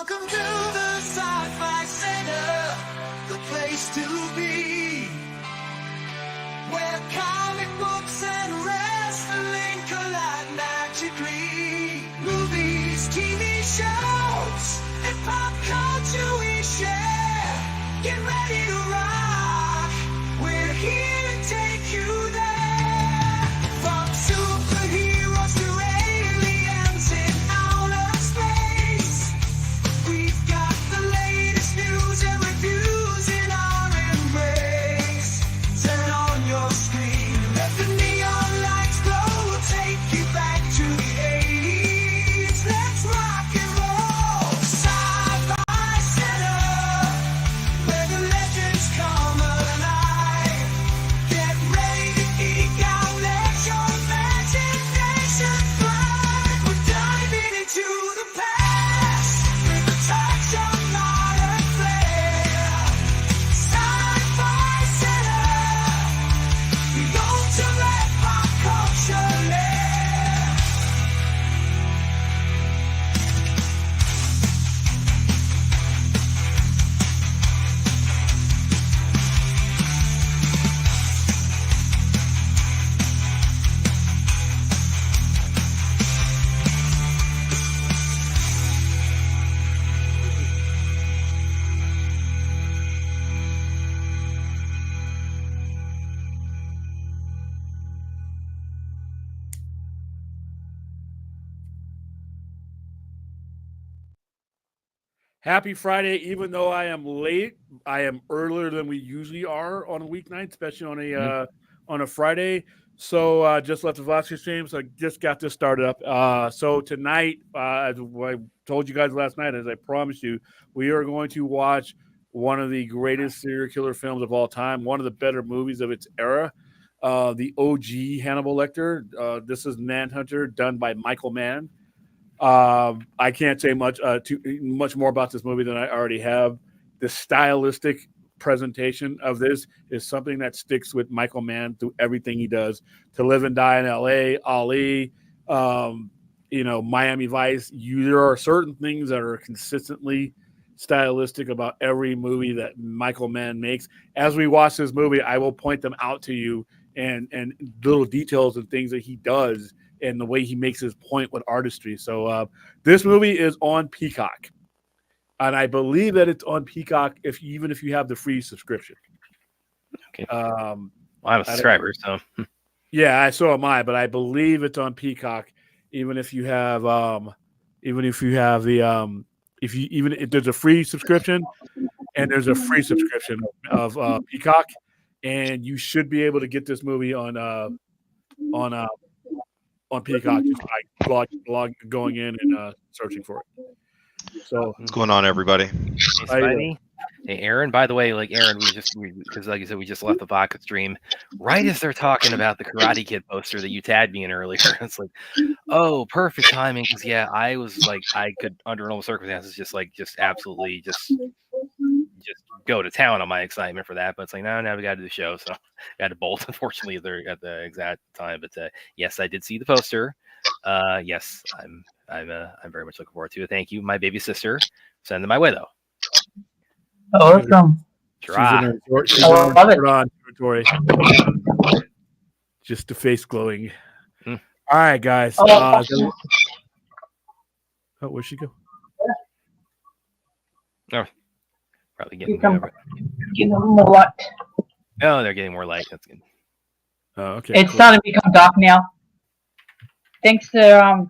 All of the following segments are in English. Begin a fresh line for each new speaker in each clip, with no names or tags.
Welcome to the Sci-Fi Center, the place to be, where comic books and wrestling collide magically. Movies, TV shows, and pop culture we share. Get ready to rock, we're here to take you there. From superheroes to aliens in outer space, we've got the latest news and reviews in our embrace. Turn on your screen, let the neon lights glow. We'll take you back to the 80s. Let's rock and roll. Sci-Fi Center, where the legends come alive. Get ready to geek out, let your imagination fly. We're diving into the past with a touch of modern flair. Sci-Fi Center, the ultimate pop culture lair.
Happy Friday. Even though I am late, I am earlier than we usually are on a weeknight, especially on a Friday. So just left the Voxer stream, so I just got this started up. So tonight, as I told you guys last night, as I promised you, we are going to watch one of the greatest serial killer films of all time, one of the better movies of its era, the OG Hannibal Lecter. This is Manhunter, done by Micheal Mann. I can't say much more about this movie than I already have. The stylistic presentation of this is something that sticks with Micheal Mann through everything he does. To Live and Die in L.A., Ali, Miami Vice. There are certain things that are consistently stylistic about every movie that Micheal Mann makes. As we watch this movie, I will point them out to you and little details and things that he does and the way he makes his point with artistry. So this movie is on Peacock. And I believe that it's on Peacock even if you have the free subscription.
Okay. I'm a subscriber, so
yeah, so am I. But I believe it's on Peacock, even if you have if there's a free subscription, and there's a free subscription of Peacock, and you should be able to get this movie on Peacock just by going in and searching for it. So
what's going on, everybody?
Hey, Aaron. By the way, Aaron, because like I said, we just left the vodka stream right as they're talking about the Karate Kid poster that you tagged me in earlier. It's like, oh, perfect timing. Because I was like, I could under normal circumstances just absolutely go to town on my excitement for that. But it's like, no, now we got to do the show, so I had to bolt. Unfortunately, at the exact time. But yes, I did see the poster. Yes, I'm very much looking forward to it. Thank you, my baby sister. Send them my way though.
Oh, awesome.
She's on territory. Just the face glowing. All right, guys. Where'd she go?
Oh, probably getting
more light.
No, they're getting more light. That's good.
Oh, okay.
It's starting to become dark now. Thanks to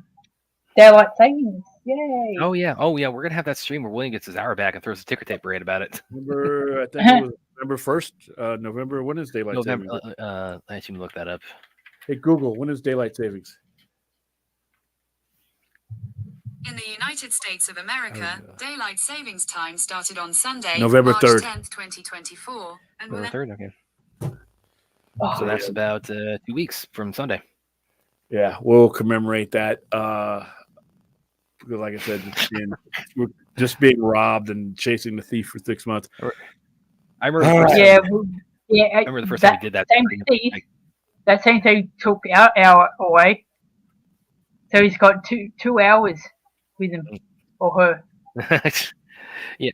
daylight savings. Yay!
Oh yeah. We're gonna have that stream where William gets his hour back and throws a ticker tape parade about it.
I think it was November 1st. November. When is daylight savings?
I actually look that up.
Hey Google, when is daylight savings?
In the United States of America, daylight savings time started on Sunday,
November
March
3rd.
10th, 2024. And
November 3rd, okay. So that's about 2 weeks from Sunday.
Yeah, we'll commemorate that. Because like I said, just being robbed and chasing the thief for 6 months.
I remember I remember the first time we did that.
That same thing took our hour away. So he's got two hours with him or her.
Yeah,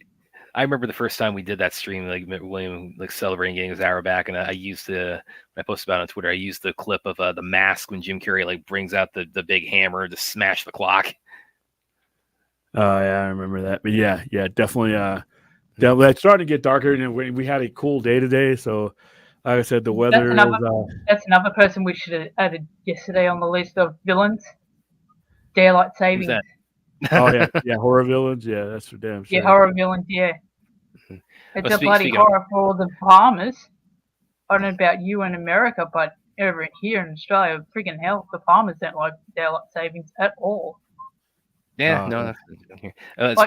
I remember the first time we did that stream, like William, like celebrating getting his arrow back, and I used when I posted about it on Twitter. I used the clip of the mask when Jim Carrey like brings out the big hammer to smash the clock.
Oh yeah, I remember that. But yeah, definitely. It's starting to get darker, and we had a cool day today. So, like I said, the weather
That's another person we should have added yesterday on the list of villains. Daylight
Who's
Savings.
that?
Oh yeah, horror villains. Yeah, that's for damn sure.
Yeah, horror villains. Yeah, it's a bloody horror for the farmers. I don't know about you in America, but over here in Australia, freaking hell, the farmers don't like daylight savings at all.
Yeah, no, that's here.
Like,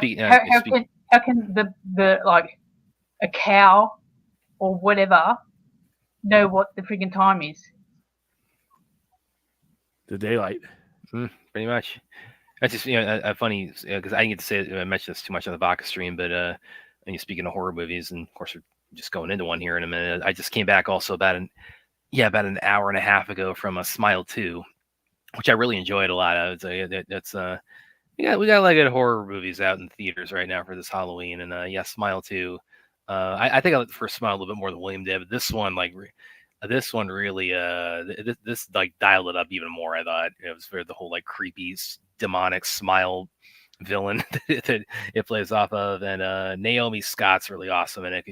how can the like a cow or whatever know what the freaking time is?
The daylight.
Pretty much. That's just funny because I didn't get to say it, I mentioned this too much on the Vodka stream, but and you speaking of horror movies, and of course we're just going into one here in a minute. I just came back also about an hour and a half ago from Smile 2, which I really enjoyed a lot. I would say that's we got a lot of good horror movies out in theaters right now for this Halloween, and Smile 2. I think I like the first Smile a little bit more than William did, but this one really this like dialed it up even more. I thought it was for the whole like creepy demonic smile villain that it plays off of, and Naomi Scott's really awesome in it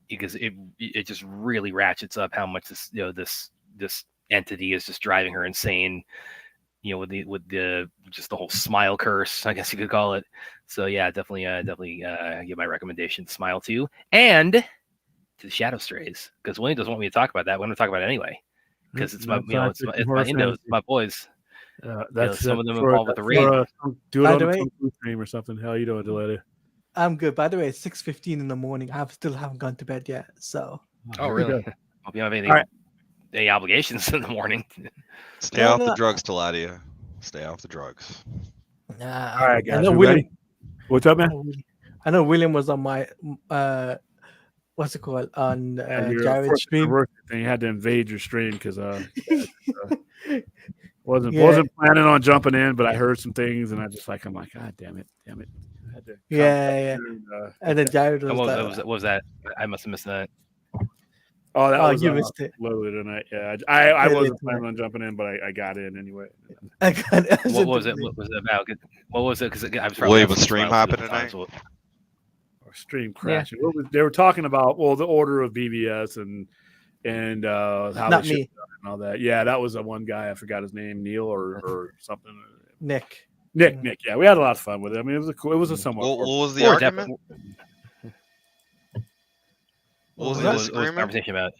because it just really ratchets up how much this entity is just driving her insane, with the just the whole smile curse, I guess you could call it. So yeah, definitely give my recommendation to Smile 2 and to the Shadow Strays, because William doesn't want me to talk about that. We're going to talk about it anyway because it's my it's my Indos, my boys.
That's
some of them involved with the raid.
Do it on the Kung Fu stream or something. How you doing, Delay?
I'm good. By the way, it's 6:15 in the morning. I still haven't gone to bed yet. So.
Oh really? Hope you don't have any obligations in the morning.
Stay off the drugs, Taladia. Stay off the drugs.
All right, guys.
I know William.
What's up, man?
I know William was on my what's it called on Jared's stream.
You had to invade your stream because wasn't planning on jumping in, but I heard some things and I'm like, God damn it. I had to
and then Jared was
what was that? I must have missed that.
Oh, that was
you missed it.
Loaded tonight. Yeah, I wasn't planning on jumping in, but I got in anyway.
What was it? What was it about? What was it? Because I was
William was stream hopping tonight.
Or stream crashing. Yeah. They were talking about the order of BBS and how
not
they
me
and all that. Yeah, that was the one guy. I forgot his name, Neil or something.
Nick.
Yeah, we had a lot of fun with it. I mean, it was a somewhat.
What was the argument? What was the
conversation about?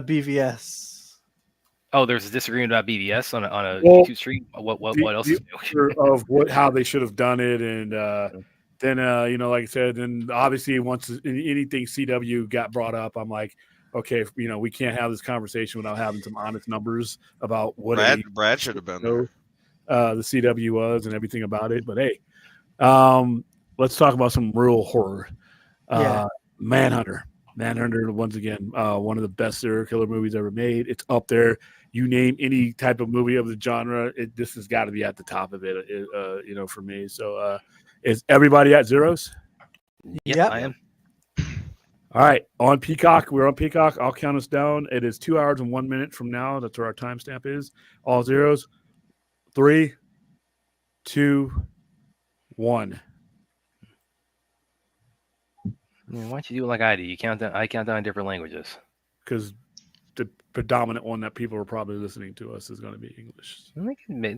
BVS.
Oh, there's a disagreement about BVS on a YouTube stream. What else is new?
Of how they should have done it, and then like I said, then obviously once anything CW got brought up, I'm like, okay, we can't have this conversation without having some honest numbers about what
Brad should have been there.
The CW was and everything about it. But hey, let's talk about some real horror. Manhunter, once again, one of the best serial killer movies ever made. It's up there. You name any type of movie of the genre, this has got to be at the top of it, for me. So is everybody at zeros?
Yeah, I am.
All right, on Peacock. We're on Peacock. I'll count us down. It is 2 hours and 1 minute from now. That's where our timestamp is. All zeros. 3, 2, 1.
Why don't you do it like I do? You count down. I count down in different languages.
Because the predominant one that people are probably listening to us is going to be English.
They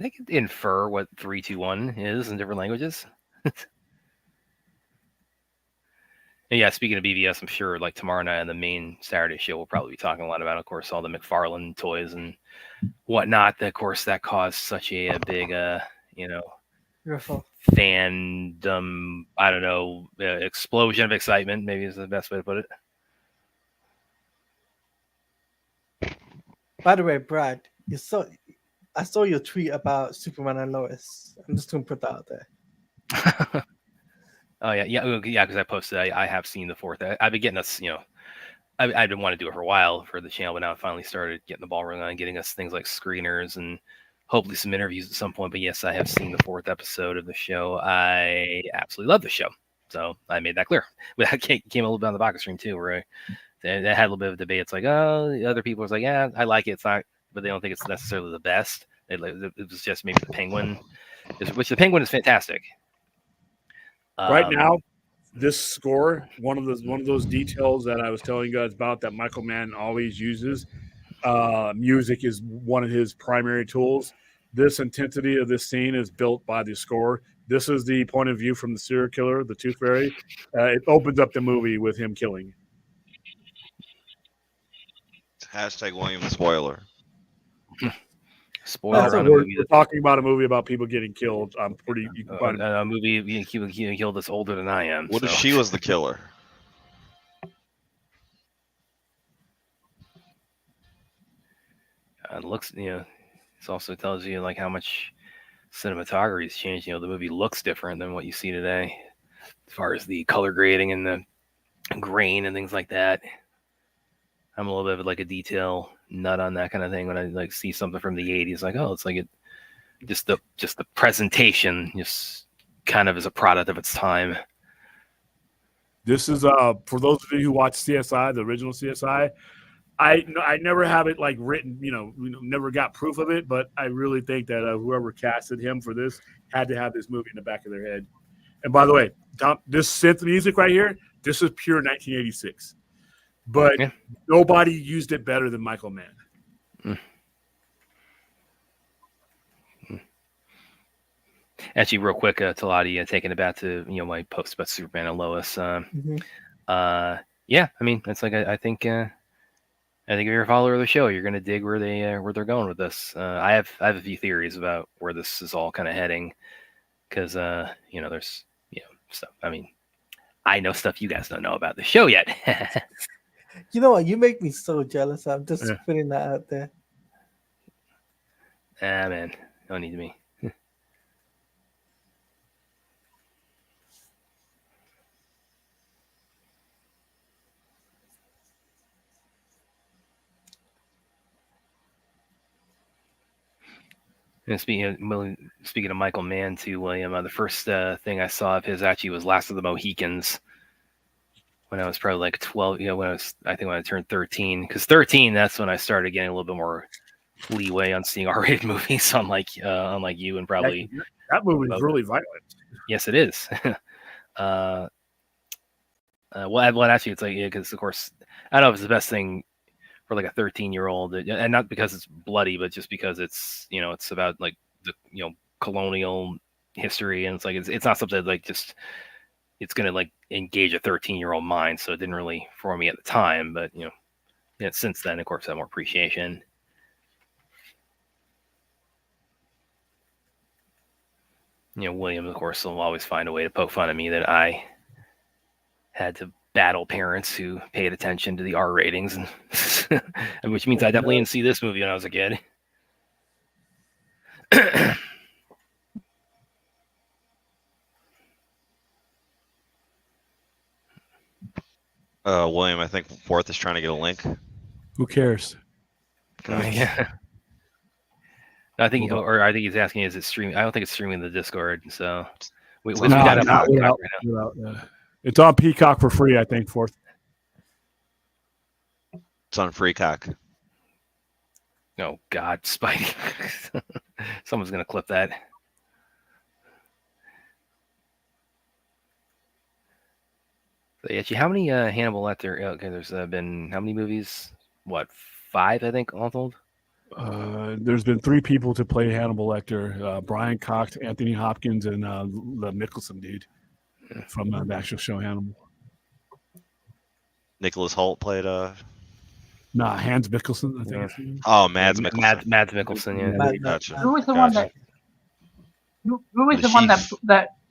can infer what 3, 2, 1 is in different languages. And yeah, speaking of BVS, I'm sure like tomorrow night on the main Saturday show, we'll probably be talking a lot about, of course, all the McFarlane toys and whatnot. Of course, that caused such a big, fandom, I don't know, explosion of excitement, maybe is the best way to put it.
By the way, Brad, I saw your tweet about Superman and Lois. I'm just going to put that out there.
Oh yeah, because I posted. I have seen the fourth. I've been getting us, I've been wanting to do it for a while for the channel, but now I finally started getting the ball rolling on getting us things like screeners and hopefully some interviews at some point. But yes, I have seen the 4th episode of the show. I absolutely love the show. So I made that clear. But I came a little bit on the Baka stream too, where they had a little bit of a debate. It's like, oh, the other people was like, yeah, I like it. It's not, but they don't think it's necessarily the best. It was just maybe the Penguin, which the Penguin is fantastic.
Right now, this score, one of those details that I was telling you guys about that Micheal Mann always uses. Music is one of his primary tools. This intensity of this scene is built by the score. This is the point of view from the serial killer, the Tooth Fairy. It opens up the movie with him killing.
Hashtag William spoiler.
Spoiler on a
we're
movie.
We're talking about a movie about people getting killed. I'm pretty. You can find
a movie he killed that's older than I am.
What if she was the killer?
It looks, it also tells you like how much cinematography has changed. The movie looks different than what you see today, as far as the color grading and the grain and things like that. I'm a little bit of like a detail nut on that kind of thing. When I like see something from the 80s, like, oh, it's like just the presentation just kind of is a product of its time.
This is for those of you who watch CSI, the original CSI. I never have it like written, never got proof of it, but I really think that whoever casted him for this had to have this movie in the back of their head. And by the way, Tom, this synth music right here, this is pure 1986, but nobody used it better than Micheal Mann.
Actually, real quick, Talati, taking it back to my post about Superman and Lois. Yeah, I mean, it's like I think if you're a follower of the show, you're gonna dig where they're going with this. I have a few theories about where this is all kind of heading, because there's stuff. I mean, I know stuff you guys don't know about the show yet.
You know what? You make me so jealous. I'm just putting that out there.
Man, don't need me. And speaking of Micheal Mann too, William, the first thing I saw of his actually was Last of the Mohicans, when I was probably like 12. When I turned 13, because 13, that's when I started getting a little bit more leeway on seeing R-rated movies, unlike you and probably
that movie is really violent.
Yes, it is. Well, actually, it's like, because of course, I don't know if it's the best thing for like a 13-year-old, and not because it's bloody, but just because it's it's about like the colonial history, and it's like it's not something like just it's gonna like engage a 13-year-old mind. So it didn't really for me at the time, but since then, of course, I have more appreciation. William, of course, will always find a way to poke fun at me that I had to battle parents who paid attention to the R ratings, and which means I definitely didn't see this movie when I was a kid.
William, I think Fourth is trying to get a link.
Who cares?
Yeah. I think he's asking, is it streaming? I don't think it's streaming the Discord. So we got it up right now.
It's on Peacock for free, I think. Fourth.
It's on Freecock.
Oh God, Spidey! Someone's gonna clip that. So, actually, how many Hannibal Lecter? Okay, there's been how many movies? What, 5? I think all told.
There's been 3 people to play Hannibal Lecter: Brian Cox, Anthony Hopkins, and the Nicholson dude from the actual show Hannibal.
Nicholas Hoult played
Hans Mikkelsen, I think.
Oh, Mads Mikkelsen.
Mads Mikkelsen, yeah.
Gotcha.
Who was the one that? Who was the one that?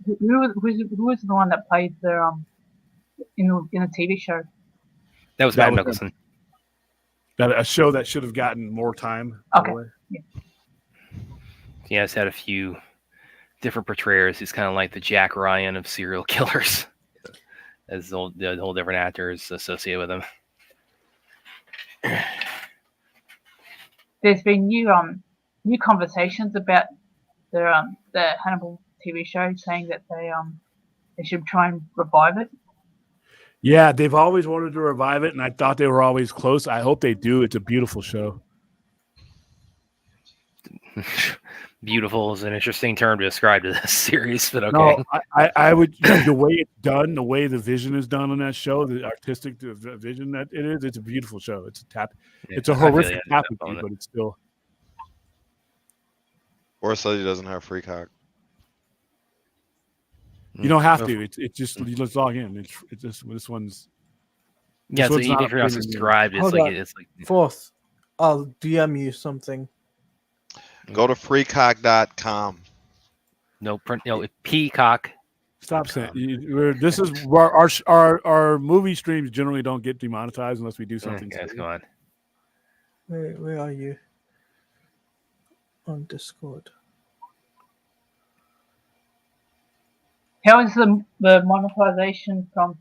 Who was the one that played the in the TV show?
That was Mads Mikkelsen.
A show that should have gotten more time.
Okay. Yeah.
He has had a few different portrayers. He's kind of like the Jack Ryan of serial killers, as the whole different actors associated with him.
There's been new new conversations about the Hannibal TV show, saying that they should try and revive it.
Yeah, they've always wanted to revive it, and I thought they were always close. I hope they do. It's a beautiful show.
Beautiful is an interesting term to describe to this series, but okay.
No, I would the way it's done, the way the vision is done on that show, the artistic vision that it is. It's a beautiful show. It's a tap.
Yeah,
it's a horrific tapestry, but it's still.
Or says he doesn't have free cock.
You don't have to. It's just let's log in. It's just this one's.
Yeah, so even if you're not subscribed, it's like
Fourth, I'll DM you something.
Go to freecock.com.
No print. No peacock.
Stop saying. This is our movie streams generally don't get demonetized unless we do something.
Guys, go on.
Where are you? On Discord.
How is the monetization from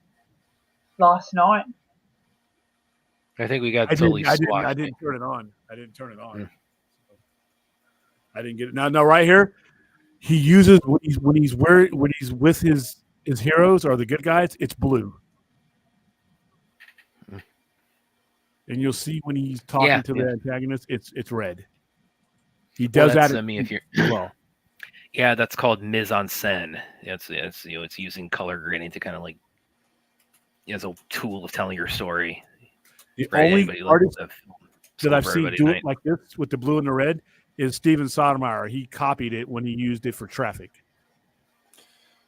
last night?
I think we got totally squashed.
I didn't turn it on. I didn't get it. Now right here, he uses when he's with his heroes or the good guys, it's blue. And you'll see when he's talking to the antagonist, it's red. He does that.
I mean, if you're yeah, that's called mise en scène. It's using color grading to kind of like as a tool of telling your story.
The only artist that I've seen do it like this with the blue and the red is Steven Sotomayor. He copied it when he used it for Traffic.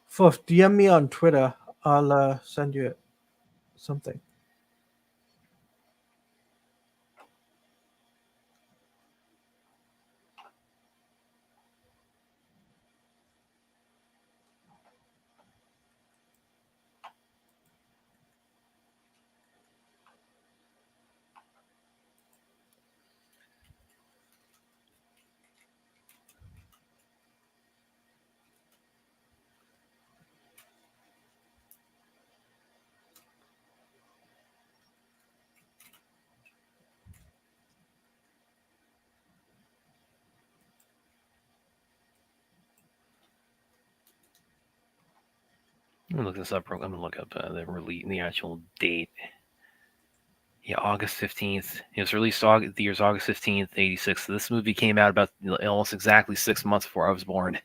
Fourth, DM me on Twitter. I'll send you something.
I'm gonna look this up. I'm gonna look up the actual date. Yeah, August 15th. It was released the year's August 15th, 86. So this movie came out about almost exactly 6 months before I was born.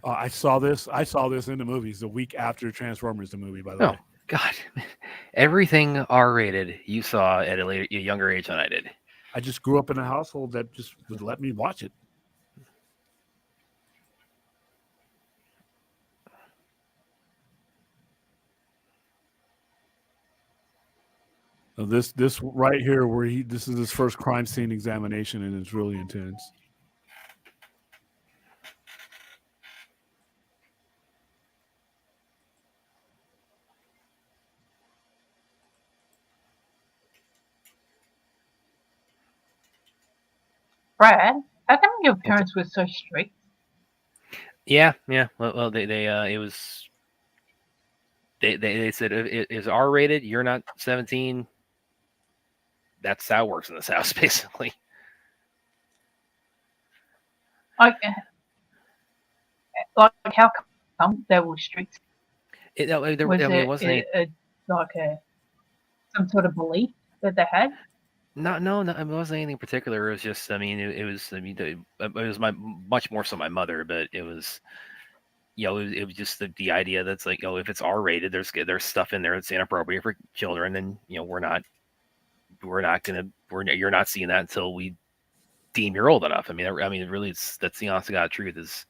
I saw this in the movies the week after Transformers the movie. By the way,
God, everything R-rated you saw at a younger age than I did.
I just grew up in a household that just would let me watch it. So this right here, where this is his first crime scene examination, and it's really intense.
Brad, how come your parents were so strict?
Yeah. Well, they said it is R-rated. You're not 17. That's how it works in this house, basically.
Like how come they were strict?
It wasn't
some sort of belief that they had.
No, it wasn't anything particular. It was just, it was much more so my mother, but it was, it was just the idea that's like, if it's R-rated, there's stuff in there that's inappropriate for children, and you're not seeing that until we deem you're old enough. Really, that's the honest to God truth. Is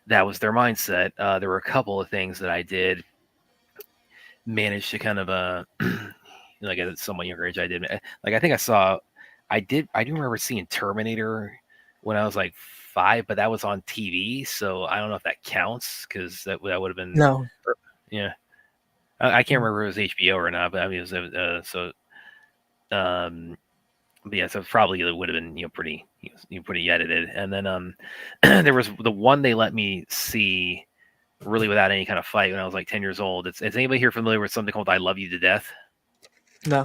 that was their mindset. There were a couple of things that I did manage to kind of like at a somewhat younger age. I did like I do remember seeing Terminator when I was like 5, but that was on TV, so I don't know if that counts because that would have been
no.
Yeah, I can't remember if it was HBO or not, but it was but yeah, so probably it would have been pretty edited. And then there was the one they let me see really without any kind of fight when I was like 10 years old. Is anybody here familiar with something called "I Love You to Death"?
No.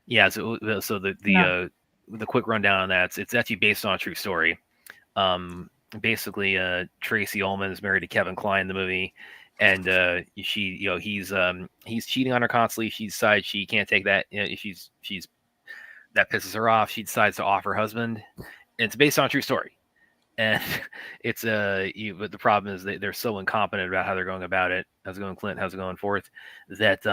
Yeah, so the
no.
the quick rundown on that, it's actually based on a true story. Basically, Tracy Ullman is married to Kevin Kline in the movie, and he's cheating on her constantly. She decides she can't take that. She's that pisses her off. She decides to off her husband. And it's based on a true story, and it's but the problem is they're so incompetent about how they're going about it. How's it going, Clint? How's it going, Forth? That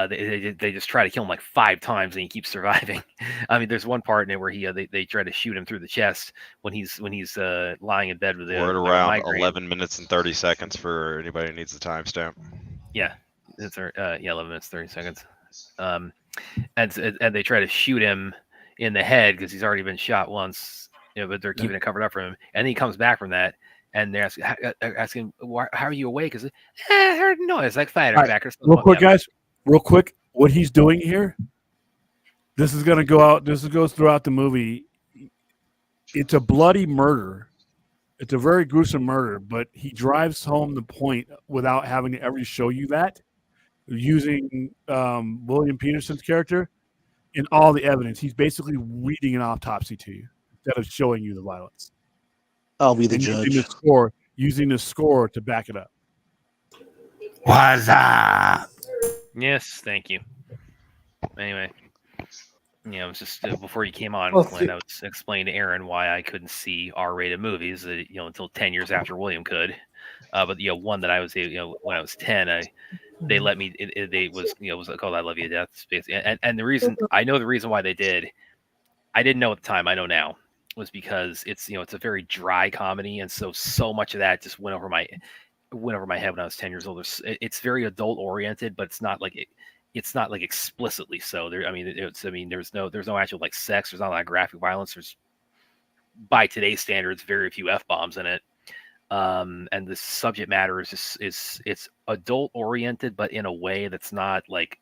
they just try to kill him like 5 times and he keeps surviving. I mean, there's one part in it where they try to shoot him through the chest when he's lying in bed with
We're at around 11 minutes and 30 seconds for anybody who needs the timestamp.
Yeah, it's 11 minutes 30 seconds. And they try to shoot him in the head because he's already been shot once. But they're keeping it covered up from him, and he comes back from that. And they're asking, how are you awake? Because I heard a noise like firecrackers.
Real quick, guys. Real quick, what he's doing here, this is going to go out. This goes throughout the movie. It's a bloody murder. It's a very gruesome murder, but he drives home the point without having to ever show you that, using William Peterson's character in all the evidence. He's basically reading an autopsy to you instead of showing you the violence.
I'll be the judge.
Using the score to back it up.
What's up?
Yes, thank you. Anyway, it was just before you came on, Clint, I was explaining to Aaron why I couldn't see R-rated movies, until 10 years after William could. But one that I was, when I was 10, they let me. It was called "I Love You to Death," and the reason I know the reason why they did, I didn't know at the time. I know now, was because it's a very dry comedy, and so much of that just went over my head when I was 10 years old. It's very adult oriented, but it's not like explicitly so. There's no actual like sex. There's not a lot of graphic violence. There's, by today's standards, very few F-bombs in it. And the subject matter is it's adult oriented, but in a way that's not like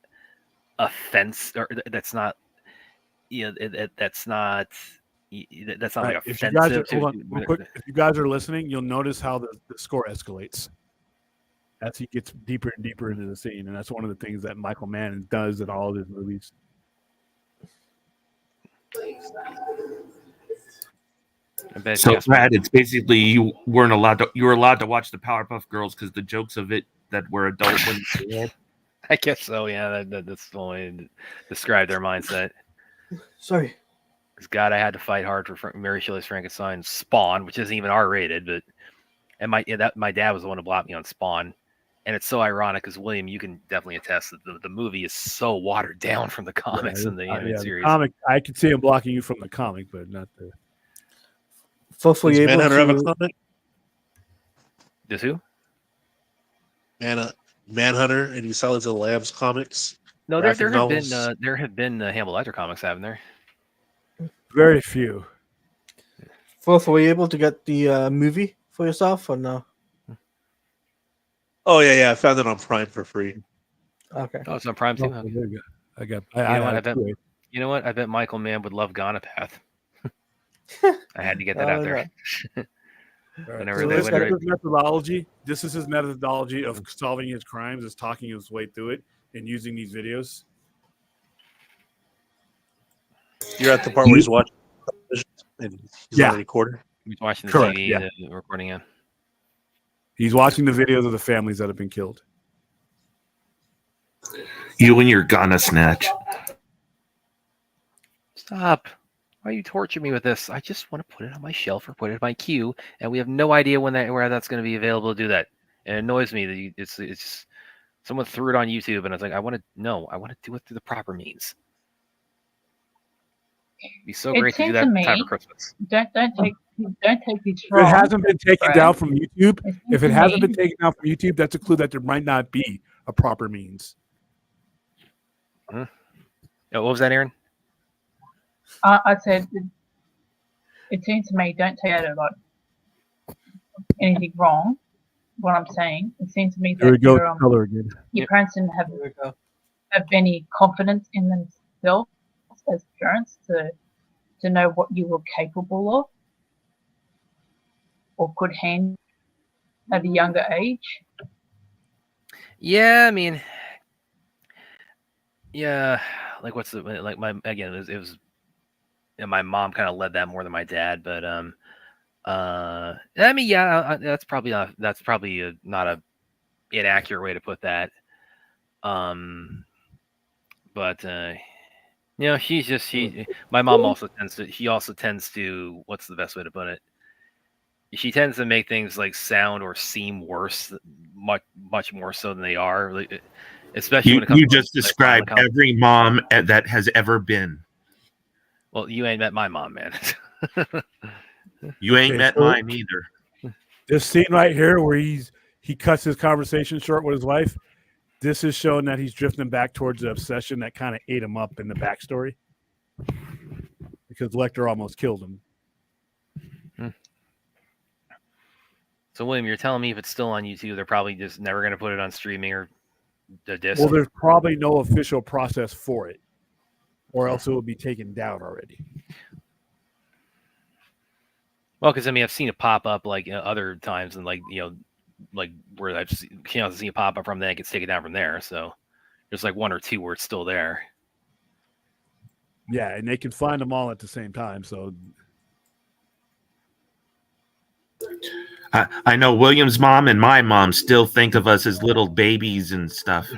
offense, or that's not that's not like offensive.
If you guys are listening, you'll notice how the score escalates as he gets deeper and deeper into the scene, and that's one of the things that Micheal Mann does in all of his movies.
So Brad, it's basically you were allowed to watch the Powerpuff Girls because the jokes of it that were adult when you were.
I guess so. Yeah, that's the way to describe their mindset.
Sorry.
Because God, I had to fight hard for Mary Shelley's Frankenstein, Spawn, which isn't even R-rated, my dad was the one who blocked me on Spawn, and it's so ironic because William, you can definitely attest that the movie is so watered down from the comics and the animated series.
The comic, I could see him blocking you from the comic, but not the.
Does Manhunter have a comic?
Does who?
Manhunter and you Silence of the Lambs comics.
No, there have been Hannibal Lecter comics, haven't there?
Very few.
Fourth, were you able to get the movie for yourself or no?
Oh yeah, I found it on Prime for free.
Okay.
Oh, it's on Prime too.
I got.
You know what? I bet Micheal Mann would love Gonapath. I had to get that out there.
This is his methodology of solving his crimes, is talking his way through it and using these videos.
You're at the part where he's watching and he's on the recorder.
He's watching the
Correct,
TV, the recording in.
He's watching the videos of the families that have been killed.
You and your Ghana snatch.
Stop. Why you torture me with this? I just want to put it on my shelf or put it in my queue, and we have no idea where that's going to be available to do that. And it annoys me that it's just, someone threw it on YouTube, and I was like, I want to do it through the proper means. It'd be so great to do that time for Christmas.
Don't take these
wrong. If it hasn't been taken down from YouTube, that's a clue that there might not be a proper means.
What was that, Aaron?
I said, it seems to me, don't take out like anything wrong. What I'm saying, it seems to me that your parents didn't have any confidence in themselves as parents to know what you were capable of or could handle at a younger age.
Yeah, I mean, yeah, like what's the like my again? It was my mom kind of led that more than my dad. But I mean, yeah, that's probably not a inaccurate way to put that. But my mom also tends to what's the best way to put it? She tends to make things like sound or seem worse, much more so than they are. Like, especially when it comes.
You just described every mom that has ever been.
Well, you ain't met my mom, man.
You ain't met mine either.
This scene right here where he cuts his conversation short with his wife. This is showing that he's drifting back towards the obsession that kind of ate him up in the backstory, because Lecter almost killed him.
So, William, you're telling me if it's still on YouTube, they're probably just never going to put it on streaming or the disc?
Well, there's probably no official process for it, or else it would be taken down already.
Well, because I mean, I've seen it pop up like other times, and like where I've seen it pop up from, then it gets taken down from there. So there's like one or two where it's still there.
Yeah, and they can find them all at the same time. So
I know William's mom and my mom still think of us as little babies and stuff.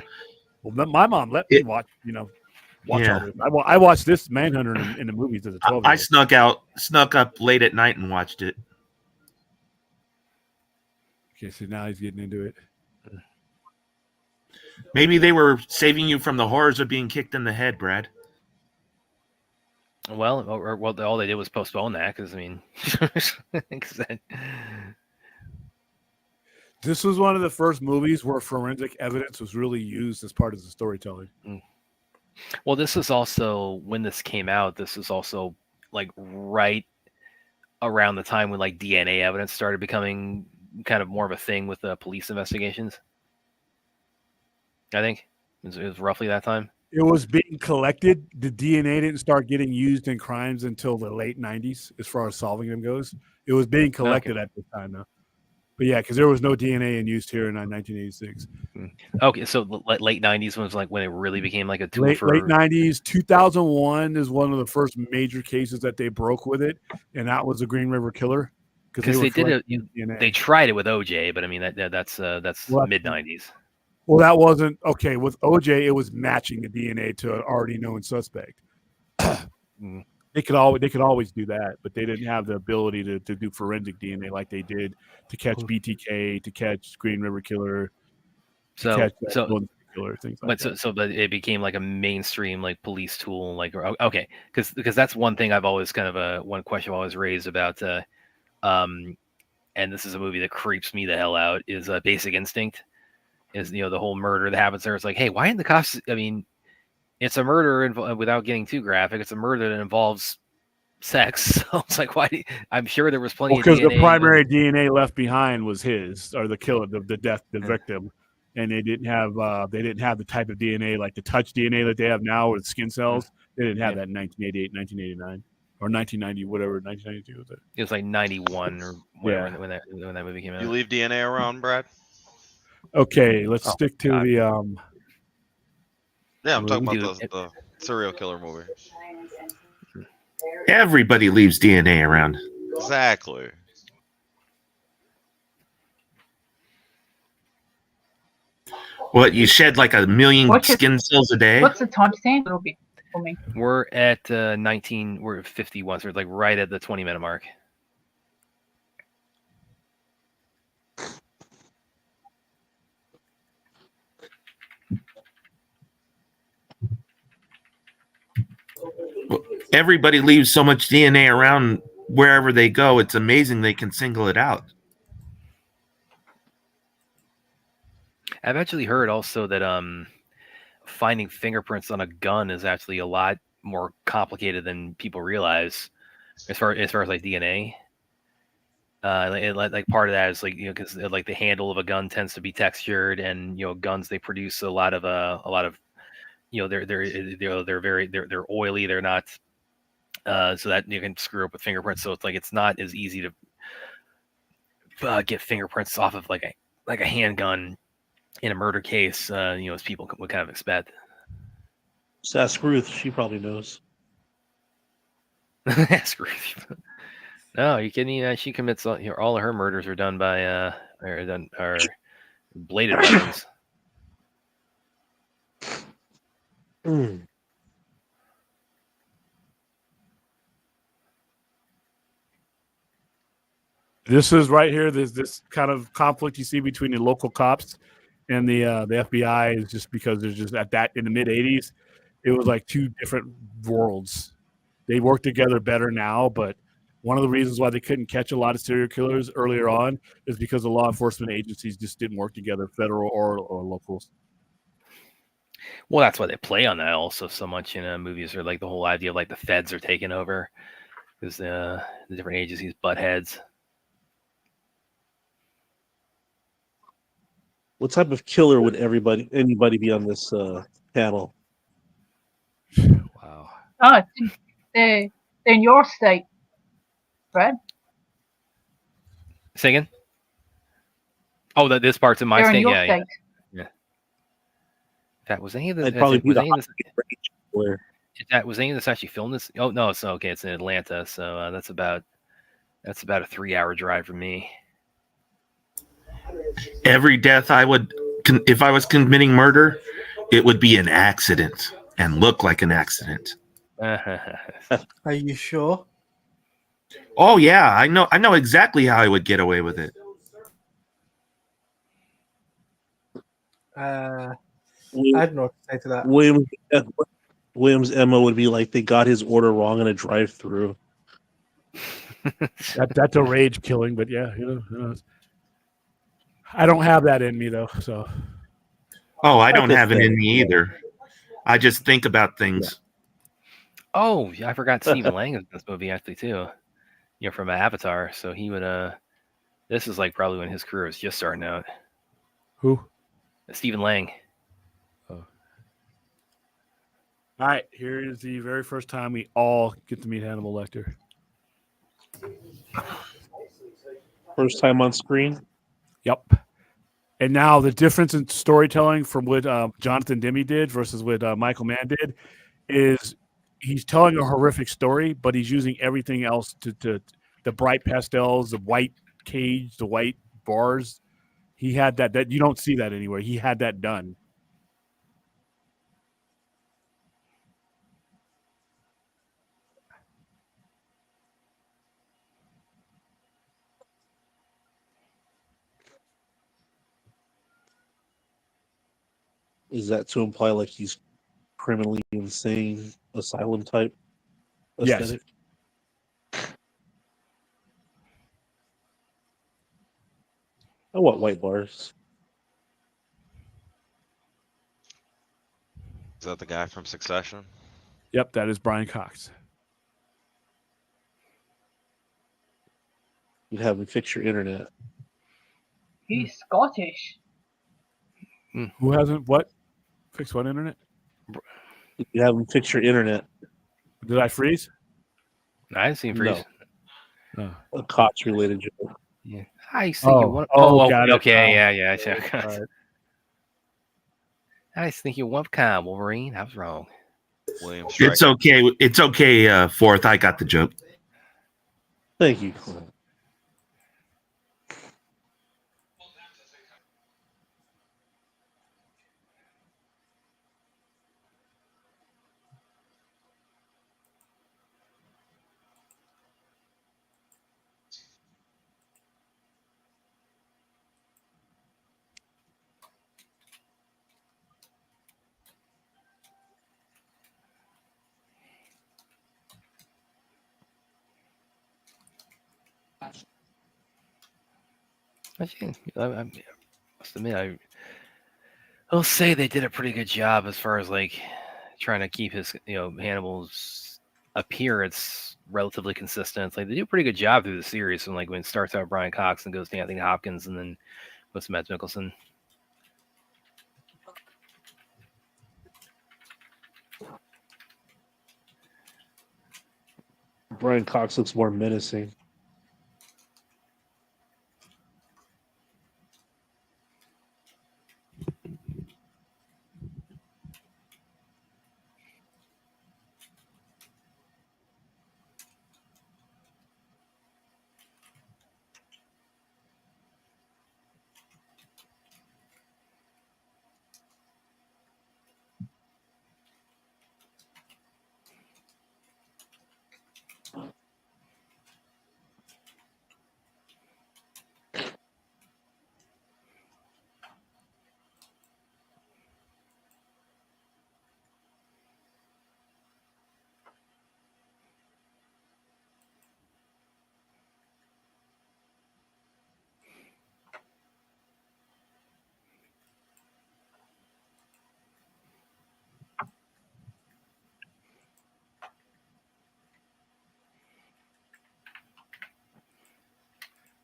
Well, my mom let me watch. Watch all this. I watched this Manhunter in the movies as a 12-year-old.
I snuck up late at night and watched it.
Okay, so now he's getting into it.
Maybe they were saving you from the horrors of being kicked in the head, Brad.
Well, all they did was postpone that because I mean,
this was one of the first movies where forensic evidence was really used as part of the storytelling.
Well, this is also when this came out. This is also like right around the time when like DNA evidence started becoming kind of more of a thing with police investigations. I think it was roughly that time.
It was being collected. The DNA didn't start getting used in crimes until the late 90s, as far as solving them goes. It was being collected at the time, though. But yeah, because there was no DNA in use here in 1986.
Okay, so late 90s was like when it really became like a tool
late 90s. 2001 is one of the first major cases that they broke with it, and that was the Green River Killer.
Because they did it. They tried it with OJ, but I mean that's mid 90s.
Well, that wasn't okay. With OJ, it was matching the DNA to an already known suspect. They could always do that, but they didn't have the ability to do forensic DNA like they did to catch BTK, to catch Green River Killer,
killer,
things like that.
But it became like a mainstream like police tool. Like okay, because that's one thing I've always kind of one question I've always raised about. And this is a movie that creeps me the hell out. Is Basic Instinct. Is the whole murder that happens there? It's like, hey, why didn't the cops? I mean, it's a murder without getting too graphic. It's a murder that involves sex. So it's like, why? I'm sure there was plenty of DNA.
Because the primary DNA left behind was his, or the killer, the victim, and they didn't have the type of DNA like the touch DNA that they have now with skin cells. They didn't have that in 1988, 1989, or 1990, whatever. 1992 was it?
It was like 91 or whatever when that movie came out.
You leave DNA around, Brad?
Okay, let's stick to the.
Yeah, I'm talking about the serial killer movie.
Everybody leaves DNA around.
Exactly.
What, you shed like 1 million skin cells a day?
What's the time stamp? It'll be for me.
We're at 19. We're at 51. So we're like right at the 20-minute mark.
Everybody leaves so much DNA around wherever they go. It's amazing they can single it out.
I've actually heard also that finding fingerprints on a gun is actually a lot more complicated than people realize, as far as like DNA. Like part of that is like because like the handle of a gun tends to be textured, and guns they produce a lot of they're oily. They're not so that you can screw up with fingerprints. So it's like it's not as easy to get fingerprints off of like a handgun in a murder case, as people would kind of expect.
Just ask Ruth; she probably knows.
Ask Ruthie. No, you kidding? She commits all of her murders are done by are bladed weapons.
Mm.
This is right here. There's this kind of conflict you see between the local cops and the FBI is just because there's just at that in the mid '80s, it was like two different worlds. They work together better now, but one of the reasons why they couldn't catch a lot of serial killers earlier on is because the law enforcement agencies just didn't work together, federal or locals.
Well, that's why they play on that also so much in movies, or like the whole idea of like the feds are taking over because the different agencies butt heads.
What type of killer would anybody be on this panel?
Wow.
Oh, they're in your state, Brad.
Say again? Oh, this part's in my
They're
state.
in your
Yeah.
state.
That was any of this.
I'd probably be
Was
the
any of this?
where
Was any of this actually filmed? This? Oh no, it's okay. It's in Atlanta, so that's about a 3-hour drive from me.
Every death I would, if I was committing murder, it would be an accident and look like an accident.
Are you sure?
Oh yeah, I know exactly how I would get away with it.
I don't know what to say to that.
Williams' Emma would be like they got his order wrong in a drive-through.
That's a rage killing, but yeah, who knows? I don't have that in me though, so.
Oh, I don't have it in me either. I just think about things.
Oh, yeah, I forgot Stephen Lang is in this movie actually too. From Avatar. So he would. This is like probably when his career was just starting out.
Who?
Stephen Lang.
Oh. All right, here is the very first time we all get to meet Hannibal Lecter.
First time on screen?
Yep. And now the difference in storytelling from what Jonathan Demme did versus what Micheal Mann did is he's telling a horrific story, but he's using everything else to the bright pastels, the white cage, the white bars. He had that you don't see that anywhere. He had that done.
Is that to imply like he's criminally insane, asylum type aesthetic?
Yes.
I want white bars.
Is that the guy from Succession?
Yep, that is Brian Cox.
You'd have him fix your internet.
He's Scottish.
Who hasn't what? Fix what internet?
You'd have him fix your internet.
Did I freeze?
I didn't see him freeze.
No.
A Cox related joke.
Yeah. I see you one. Okay. Yeah. Right. I was thinking one kind, Wolverine. I was wrong.
William
It's okay. It's okay, Fourth. I got the joke.
Thank you.
I must admit, I'll say they did a pretty good job as far as like trying to keep his, Hannibal's appearance relatively consistent. Like they do a pretty good job through the series. When it starts out Brian Cox and goes to Anthony Hopkins and then goes to Mads Mikkelsen.
Brian Cox looks more menacing.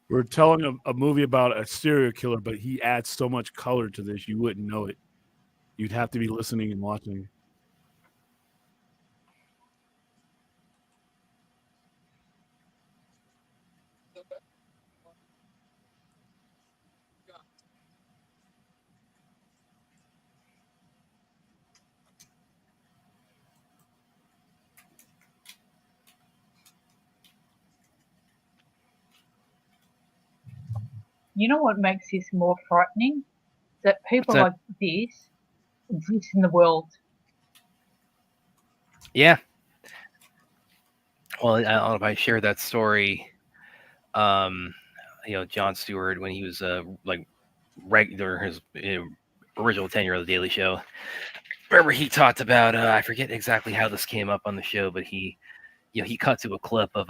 We're telling a movie about a serial killer, but he adds so much color to this, you wouldn't know it. You'd have to be listening and watching.
You know what makes this more frightening? That people like this exist in the world.
Yeah. Well, I don't know if I shared that story. Jon Stewart, when he was regular, his original tenure of the Daily Show. Remember, he talked about I forget exactly how this came up on the show, but he cut to a clip of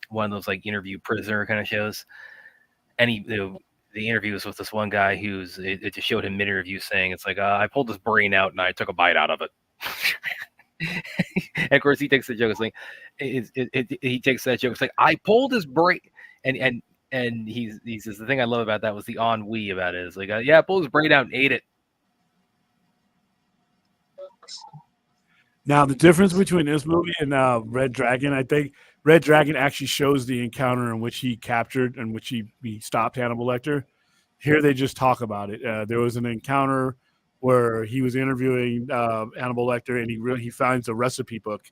one of those like interview prisoner kind of shows, and the interview was with this one guy it just showed him mid-interview saying it's like I pulled his brain out and I took a bite out of it. And of course he takes the joke. It's like he takes that joke. It's like I pulled his brain, and he says the thing I love about that was the ennui about it. It's like I pulled his brain out and ate it.
Now the difference between this movie and Red Dragon, I think Red Dragon actually shows the encounter in which he captured and which he stopped Hannibal Lecter. Here they just talk about it. There was an encounter where he was interviewing Hannibal Lecter, and he finds a recipe book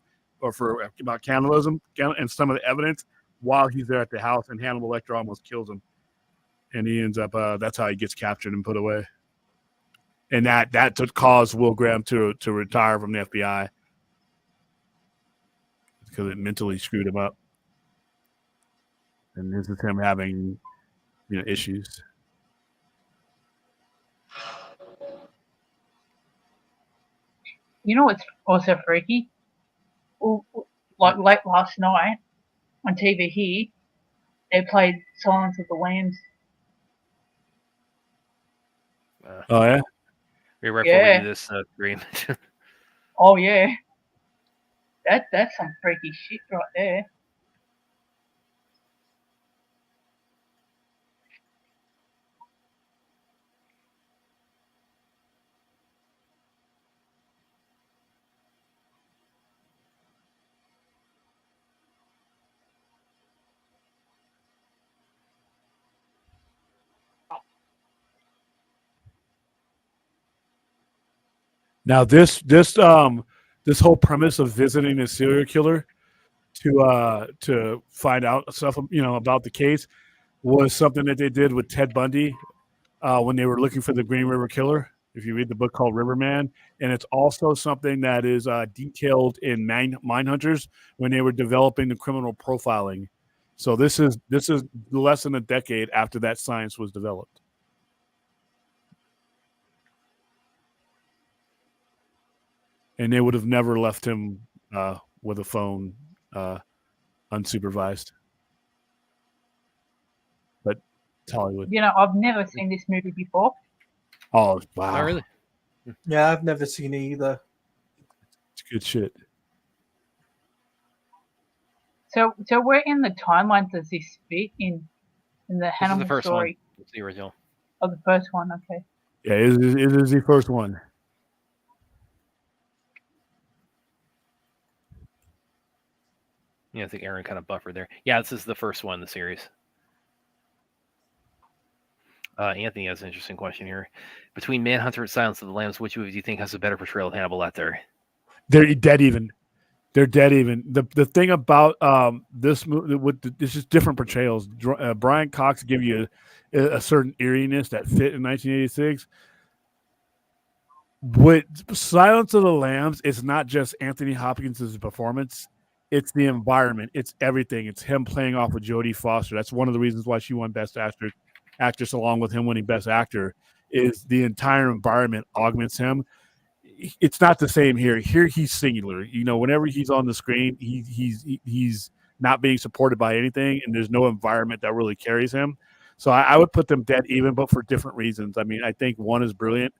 about cannibalism and some of the evidence while he's there at the house, and Hannibal Lecter almost kills him, and he ends up that's how he gets captured and put away, and that caused Will Graham to retire from the FBI because it mentally screwed him up, and this is him having issues.
You know what's also freaky? Like late last night on TV here, they played Silence of the Lambs.
Oh yeah,
Right before we do this stream.
Oh yeah, that's some freaky shit right there.
Now this whole premise of visiting a serial killer to find out stuff about the case was something that they did with Ted Bundy when they were looking for the Green River Killer. If you read the book called Riverman, and it's also something that is detailed in Manhunters when they were developing the criminal profiling. So this is less than a decade after that science was developed. And they would have never left him with a phone unsupervised. But it's Hollywood.
I've never seen this movie before.
Oh, wow.
Oh, really?
Yeah, I've never seen it either.
It's good shit.
So where in the timeline does this fit in the Hannibal
the first
story?
One. It's the original.
Oh, the first one. Okay.
Yeah, it is the first one.
Yeah, I think Aaron kind of buffered there. Yeah, this is the first one in the series. Anthony has an interesting question here. Between Manhunter and Silence of the Lambs, which movie do you think has a better portrayal of Hannibal Lecter?
They're dead even. They're dead even. The thing about this movie, this is different portrayals. Brian Cox give you a certain eeriness that fit in 1986. With Silence of the Lambs, it's not just Anthony Hopkins' performance. It's the environment. It's everything. It's him playing off with Jodie Foster. That's one of the reasons why she won Best Actress along with him winning Best Actor, is the entire environment augments him. It's not the same here. Here he's singular. Whenever he's on the screen, he's not being supported by anything, and there's no environment that really carries him. So I would put them dead even, but for different reasons. I mean, I think one is brilliant,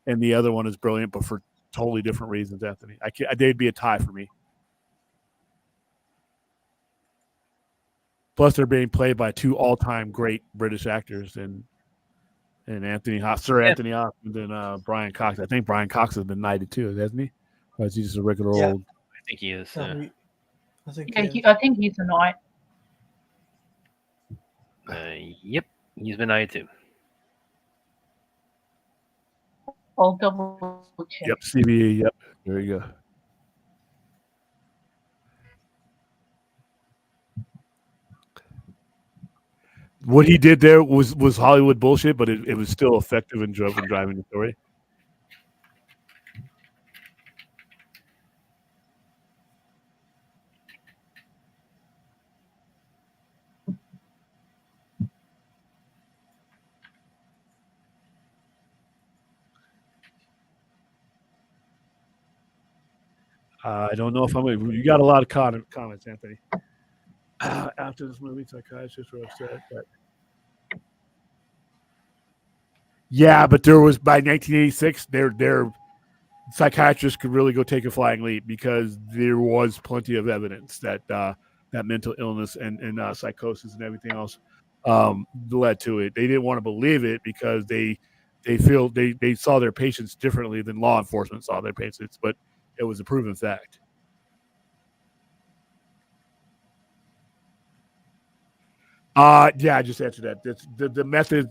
and the other one is brilliant, but for totally different reasons. Anthony, they'd be a tie for me. Plus, they're being played by two all-time great British actors, and Anthony Anthony Hopkins and Brian Cox. I think Brian Cox has been knighted too, hasn't he? Or is he just a regular old?
I think he is.
I think
I think he's a knight.
Yep, he's been knighted too.
I'll double check.
Yep, CBE. Yep, there you go. What he did there was Hollywood bullshit, but it was still effective and driving the story. I don't know if I'm. You got a lot of comments, Anthony. After this movie, psychiatrists were upset, but yeah, but there was by 1986, their psychiatrists could really go take a flying leap because there was plenty of evidence that that mental illness and psychosis and everything else led to it. They didn't want to believe it because they feel they saw their patients differently than law enforcement saw their patients, but it was a proven fact. Yeah, I just answered that. That's the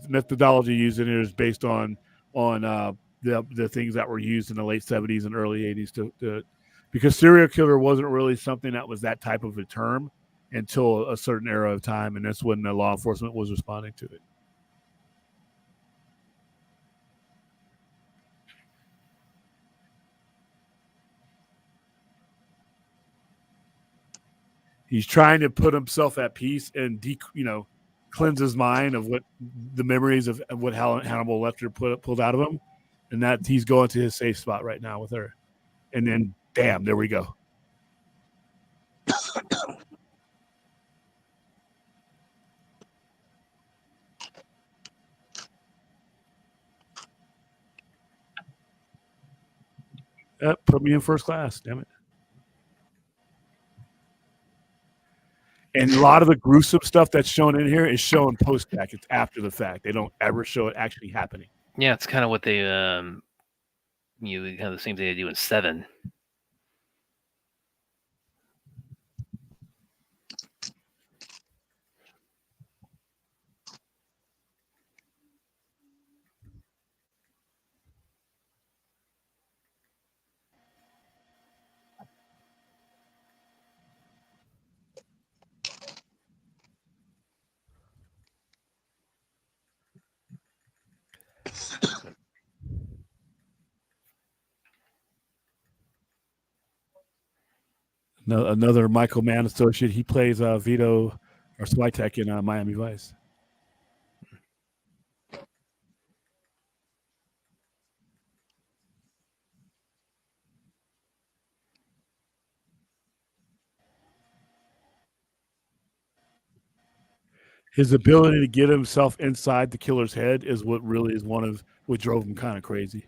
methodology used in it is based on the things that were used in the late 70s and early 80s to because serial killer wasn't really something that was that type of a term until a certain era of time, and that's when the law enforcement was responding to it. He's trying to put himself at peace and cleanse his mind of what the memories of what Hannibal Lecter pulled out of him, and that he's going to his safe spot right now with her. And then, damn, there we go. Put me in first class, damn it. And a lot of the gruesome stuff that's shown in here is shown post-fact. It's after the fact. They don't ever show it actually happening.
Yeah, it's kind of what they, kind of the same thing they do in 7.
Another Micheal Mann associate. He plays Vito or Switek in Miami Vice. His ability to get himself inside the killer's head is what really is one of what drove him kind of crazy.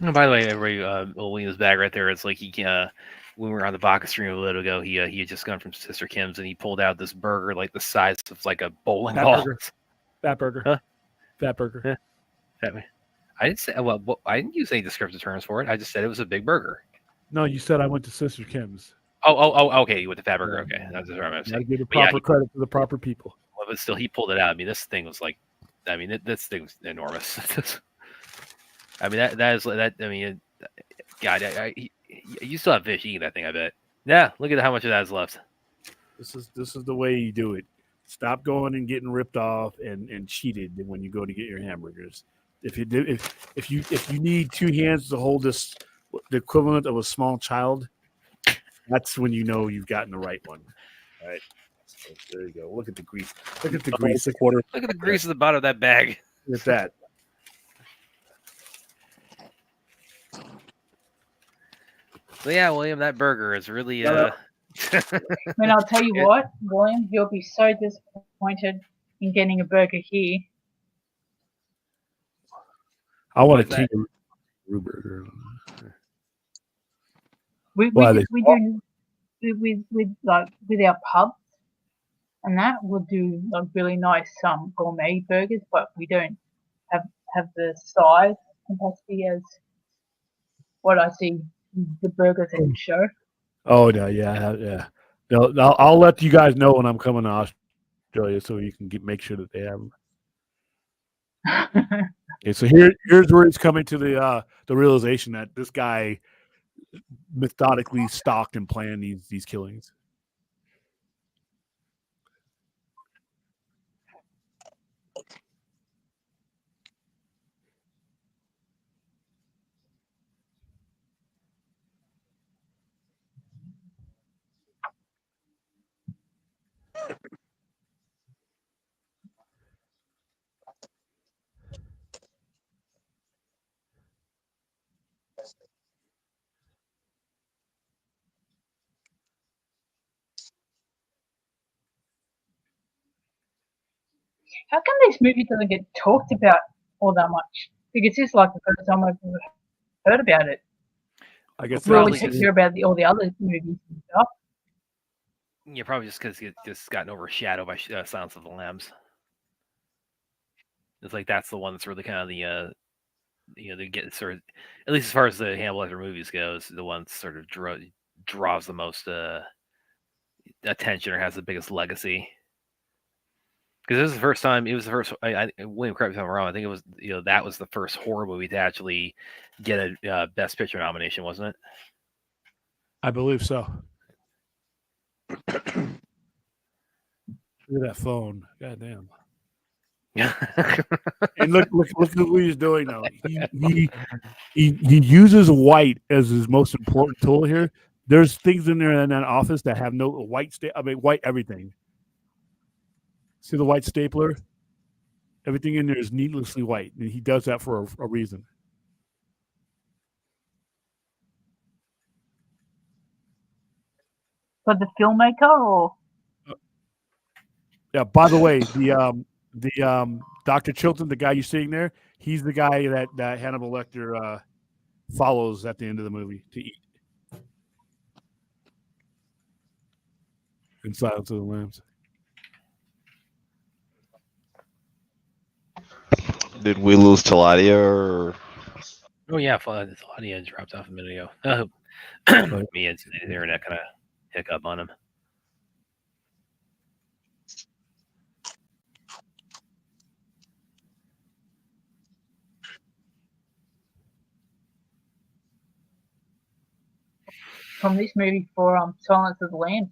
Oh, by the way, everybody, William's bag right there. It's like he when we were on the Baka stream a little ago, he had just gone from Sister Kim's and he pulled out this burger like the size of like a bowling ball.
Fat burger.
Huh?
Fat burger.
Yeah. I didn't say I didn't use any descriptive terms for it. I just said it was a big burger.
No, you said I went to Sister Kim's.
Oh, okay. You went to fat burger. Okay, that's what I'm saying.
Gotta give the proper credit to the proper people.
Well, but still, he pulled it out. I mean, this thing was like, this thing was enormous. I mean, that is that. I mean, God, you still have fish eating that thing. I bet. Yeah, look at how much of that is left.
This is the way you do it. Stop going and getting ripped off and cheated when you go to get your hamburgers. If you need 2 hands to hold this, the equivalent of a small child, that's when you know you've gotten the right one. All right. So there you go. Look at the grease. Look at the grease.
Look at the grease at the bottom of that bag.
With that.
So yeah, William, that burger is really
I mean, I'll tell you what, William, you'll be so disappointed in getting a burger here.
I want a kangaroo burger.
We do with our pubs and that we'll do like really nice gourmet burgers, but we don't have the size capacity as what I see the burgers at the show.
Oh no, yeah. No, I'll let you guys know when I'm coming to Australia, so you can make sure that they have them. Okay, so here's where it's coming to the realization that this guy methodically stalked and planned these killings.
How come this movie doesn't get talked about all that much? Because it's like the first time I've ever heard about it.
I guess
we always hear about all the other movies and stuff.
Yeah, probably just because it just gotten overshadowed by Silence of the Lambs. It's like that's the one that's really kind of the they get sort of, at least as far as the Hannibal Lecter movies goes, the one that sort of draws the most attention or has the biggest legacy. Because this is the first time. It was the first. William, correct me if I'm wrong. I think it was that was the first horror movie to actually get a Best Picture nomination, wasn't it?
I believe so. Look at that phone. God damn. And look at what he's doing now. He uses white as his most important tool here. There's things in there in that office that have no white white everything. See the white stapler? Everything in there is needlessly white, and he does that for a reason.
For the filmmaker, or
yeah. By the way, the Dr. Chilton, the guy you're seeing there, he's the guy that Hannibal Lecter follows at the end of the movie to eat. In Silence of the Lambs.
Did we lose Taladia or?
Oh yeah, Taladia dropped off a minute ago. Me and the internet kind of hiccup on him.
from this movie for Silence of the Lambs.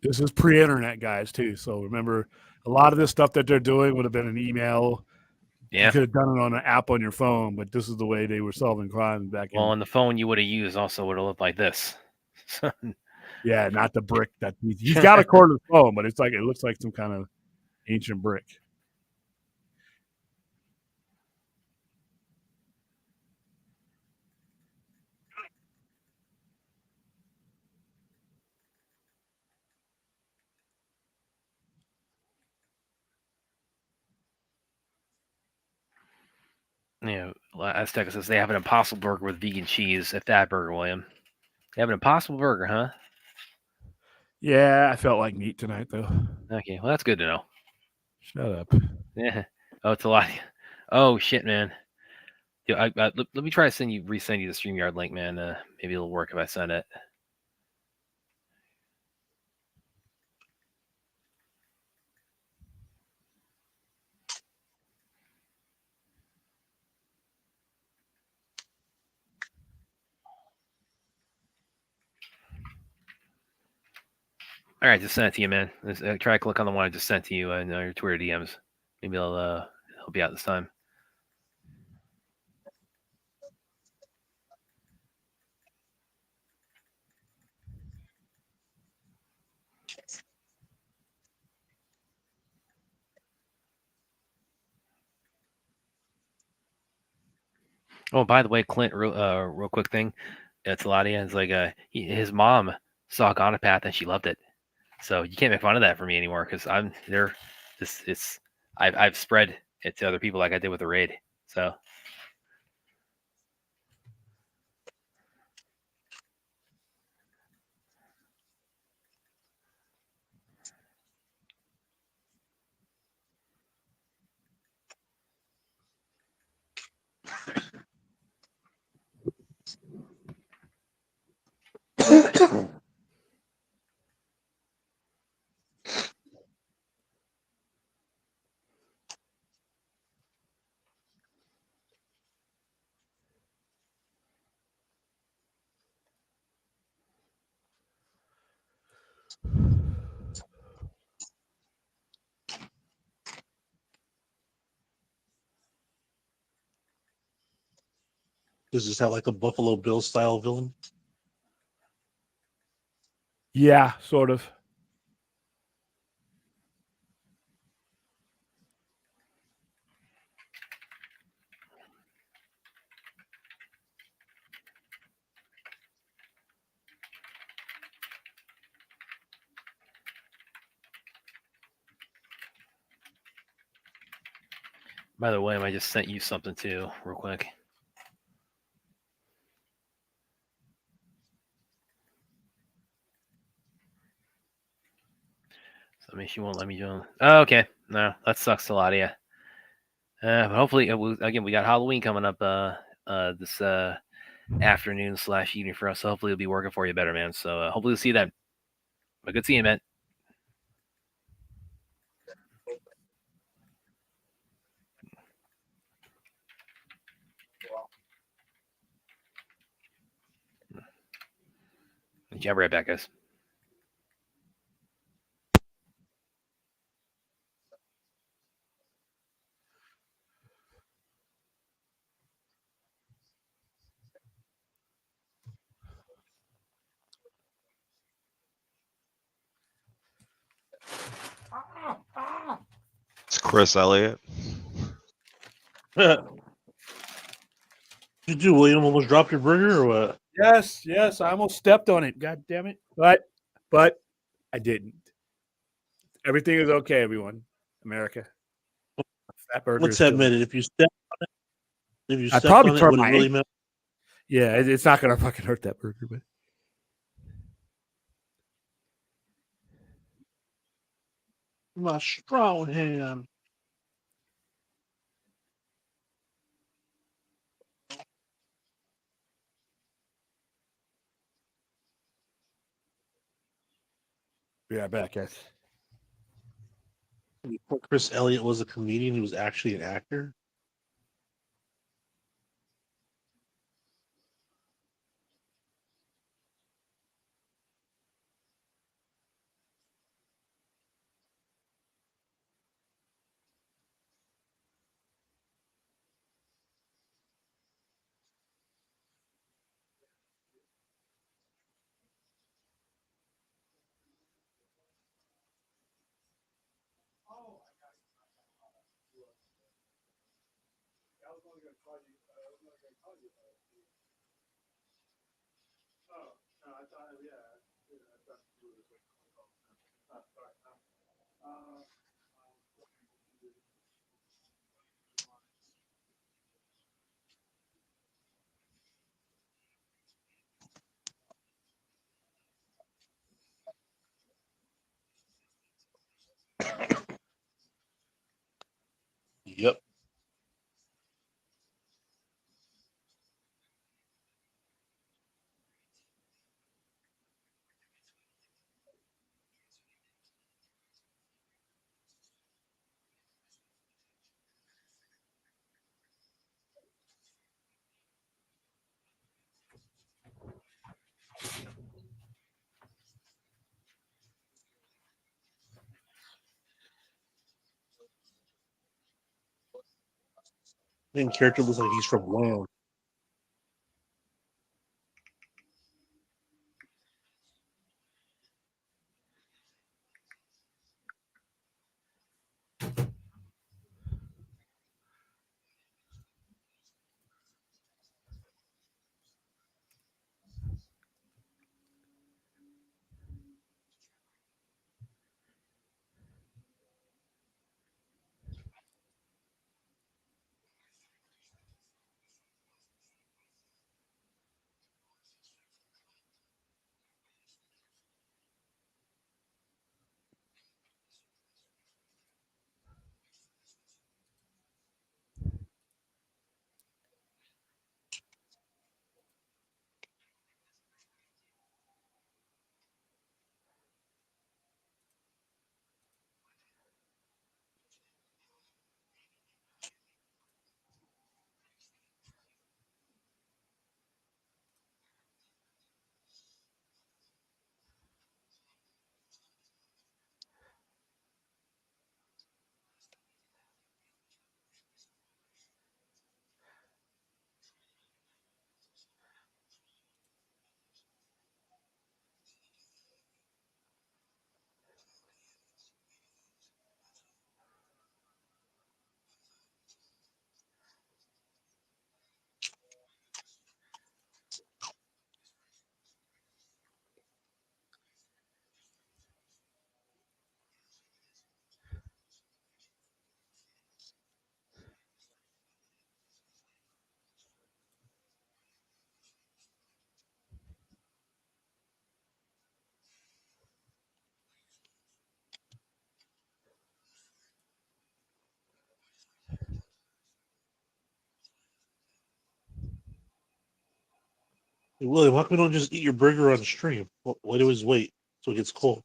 This is pre-internet, guys, too. So remember, a lot of this stuff that they're doing would have been an email.
Yeah.
You could have done it on an app on your phone, but this is the way they were solving crime back in.
Well, on the phone you would have used also would have looked like this.
Yeah, not the brick that he's got a cordless phone, but it looks like some kind of ancient brick.
Yeah, Azteca says they have an Impossible Burger with vegan cheese. At that burger, William. They have an Impossible Burger, huh?
Yeah, I felt like meat tonight, though.
Okay, well, that's good to know.
Shut up.
Yeah. Oh, it's a lot. Oh, shit, man. Yeah, let me try to resend you the StreamYard link, man. Maybe it'll work if I send it. All right, just sent it to you, man. Try to click on the one I just sent to you in your Twitter DMs. Maybe I'll help you out this time. Oh, by the way, Clint, real quick thing. It's Ladia. It's like his mom saw Gonapath and she loved it. So you can't make fun of that for me anymore because I'm there. I've spread it to other people like I did with the raid. So
Does this have like a Buffalo Bill style villain?
Yeah, sort of.
by the way, I just sent you something too, real quick. So, I mean, she won't let me join. Oh, okay. No, that sucks a lot, yeah. But hopefully, again, we got Halloween coming up this afternoon / evening for us. So hopefully, it'll be working for you better, man. So hopefully, we'll see you then. But good seeing you, man. Yeah, right back, guys.
It's Chris Elliott.
Did you do, William? Almost dropped your burger or what?
Yes, I almost stepped on it. God damn it. But I didn't. Everything is okay, everyone. America. That burger
Let's
is still...
admit it. If you step on it,
I'd probably turn
would it
my
really matter?
Yeah, it's not gonna fucking hurt that burger, but
My strong hand.
yeah, back guys.
Chris Elliott was a comedian. He was actually an actor. Yep. Main character looks like he's from Wham. Hey, William, how come you don't just eat your burger on stream? Why do you always wait so it gets cold?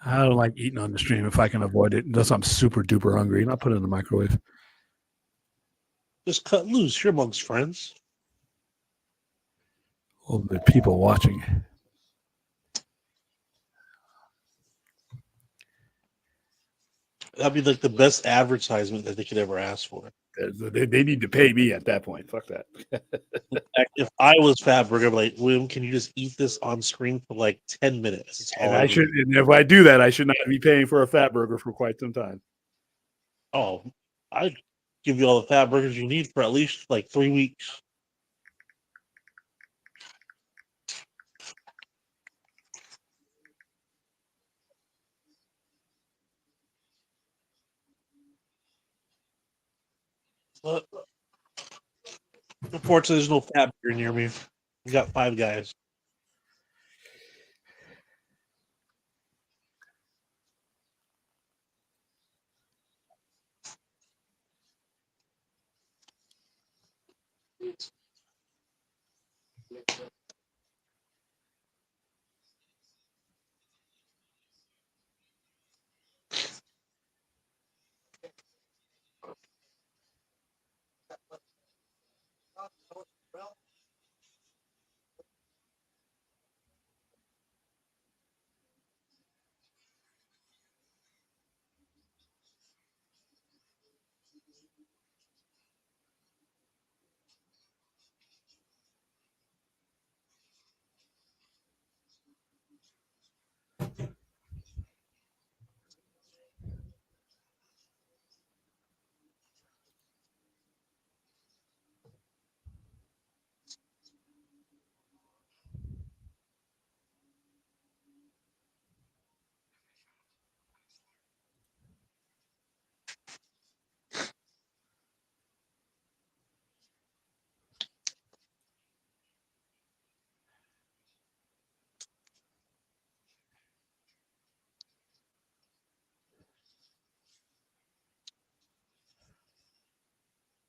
I don't like eating on the stream if I can avoid it, unless I'm super duper hungry, and I'll put it in the microwave.
Just cut loose. You're amongst friends.
Well, the people watching.
That'd be like the best advertisement that they could ever ask for.
They need to pay me at that point. Fuck that.
If I was Fat Burger, I'd be like, William, can you just eat this on screen for like 10 minutes? That's all
And
I
I
need.
should, and if I do that, I should not be paying for a fat burger for quite some time.
Oh, I'd give you all the fat burgers you need for at least like 3 weeks. But unfortunately, there's no fat burger near me. We got 5 Guys.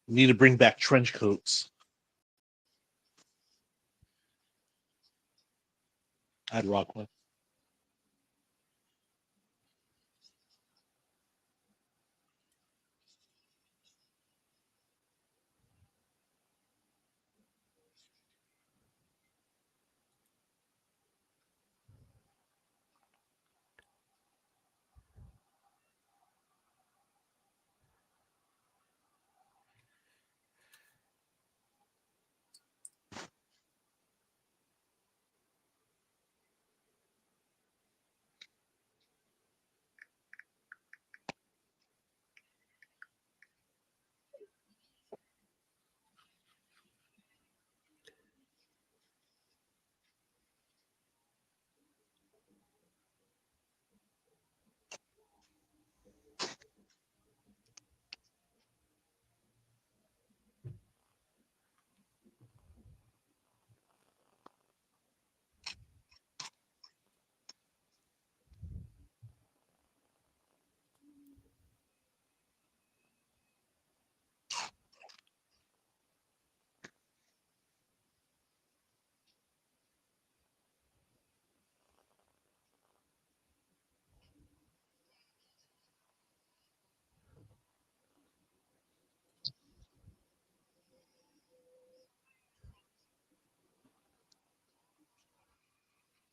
Need to bring back trench coats. I'd rock one.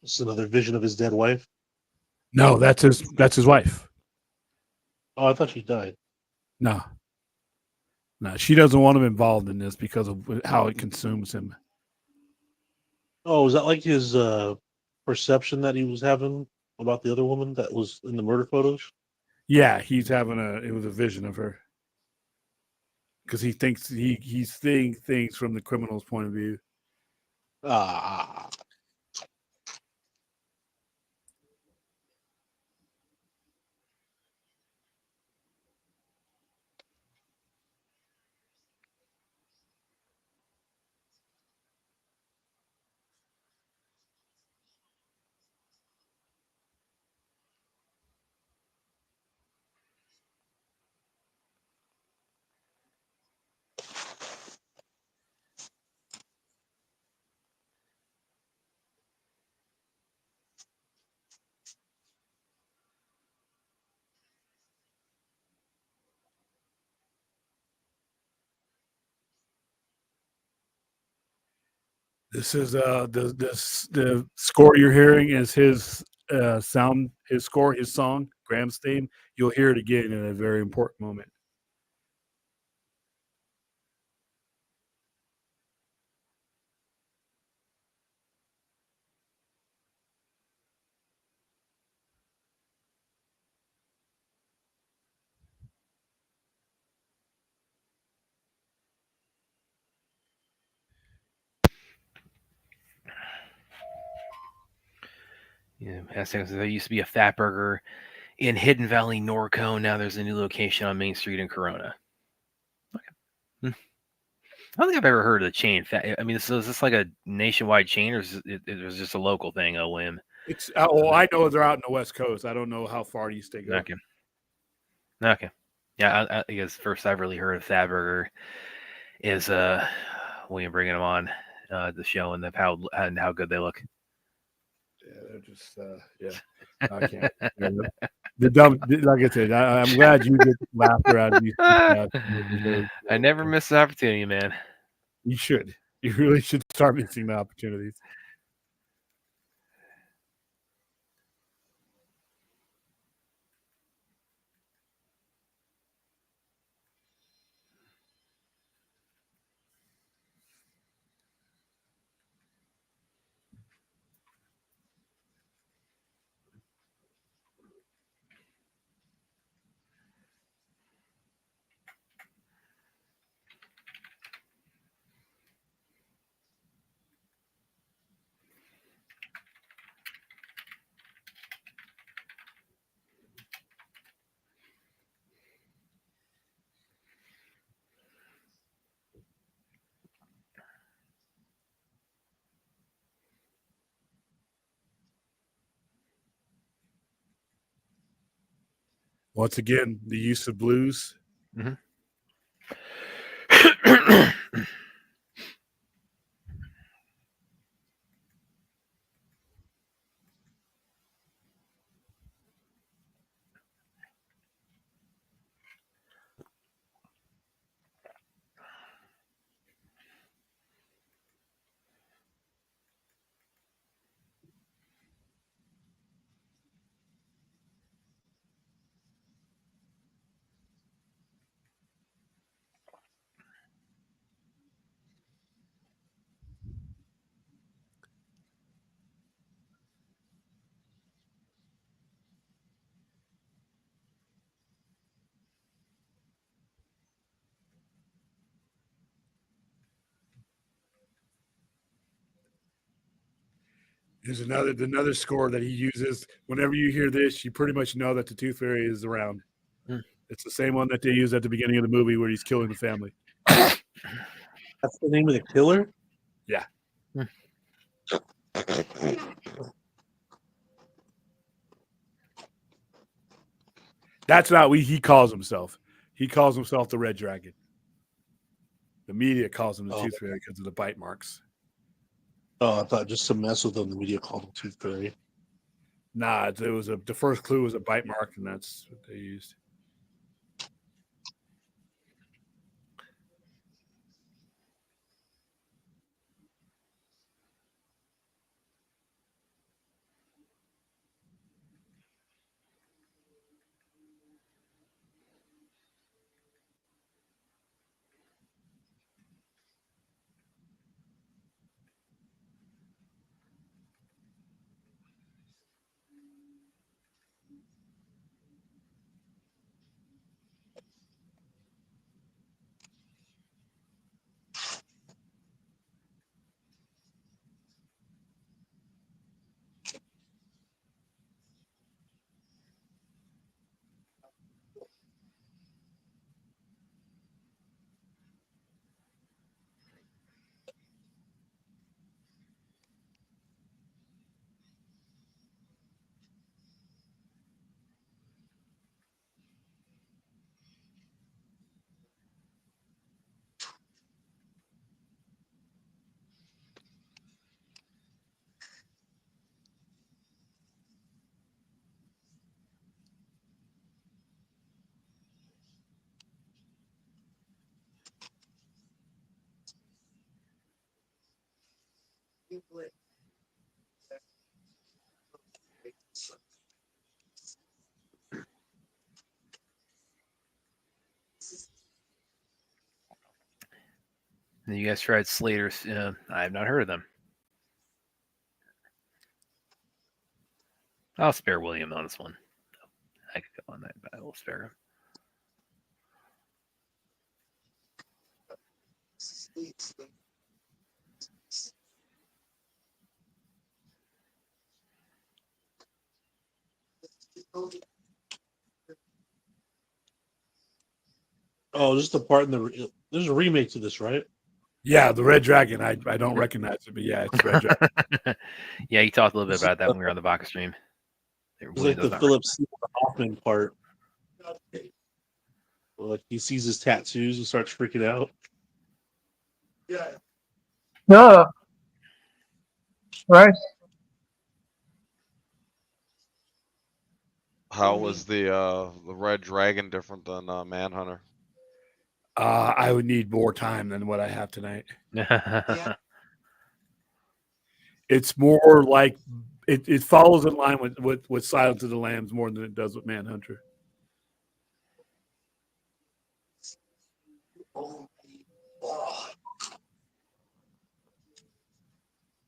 This is another vision of his dead wife.
No, that's his wife.
Oh, I thought she died.
No, she doesn't want him involved in this because of how it consumes him.
Oh, is that like his perception that he was having about the other woman that was in the murder photos?
Yeah, it was a vision of her because he thinks he's seeing things from the criminal's point of view.
Ah.
This is the score you're hearing is his sound, his score, his song, Graham's theme. You'll hear it again in a very important moment.
Yeah, there used to be a Fat Burger in Hidden Valley, Norco. Now there's a new location on Main Street in Corona. Okay. I don't think I've ever heard of the chain. I mean, is this like a nationwide chain, or is it was just a local thing? A whim.
It's I know they're out in the West Coast. I don't know how far east they go.
Okay. Yeah, I guess first I've really heard of Fat Burger is William bringing them on the show and how good they look.
Yeah, they're just I can't. The dumb, like I said, I'm glad you get laughter out of these.
I never miss the opportunity, man.
You should. You really should start missing the opportunities. Once again, the use of blues.
Mm-hmm.
There's another score that he uses. Whenever you hear this, you pretty much know that the Tooth Fairy is around. It's the same one that they use at the beginning of the movie where he's killing the family.
That's the name of the killer?
Yeah. That's not what he calls himself. He calls himself the Red Dragon. The media calls him the Tooth Fairy because of the bite marks.
Oh, I thought just to mess with them, the media called him Tooth Fairy.
Nah, the first clue was a bite mark, and that's what they used.
You guys tried Slater's. I have not heard of them. I'll spare William on this one. I could go on that, but I will spare him.
Oh, this is the part in there's a remake to this, right?
Yeah, the Red Dragon. I don't recognize it, but yeah, it's Red Dragon.
Yeah, you talked a little bit about that when we were on the Vodka stream.
It's like the Philip Seymour Hoffman part. Like he sees his tattoos and starts freaking out.
Yeah. No. Right.
How was the Red Dragon different than Manhunter?
I would need more time than what I have tonight.
Yeah.
It's more like it follows in line with Silence of the Lambs more than it does with Manhunter.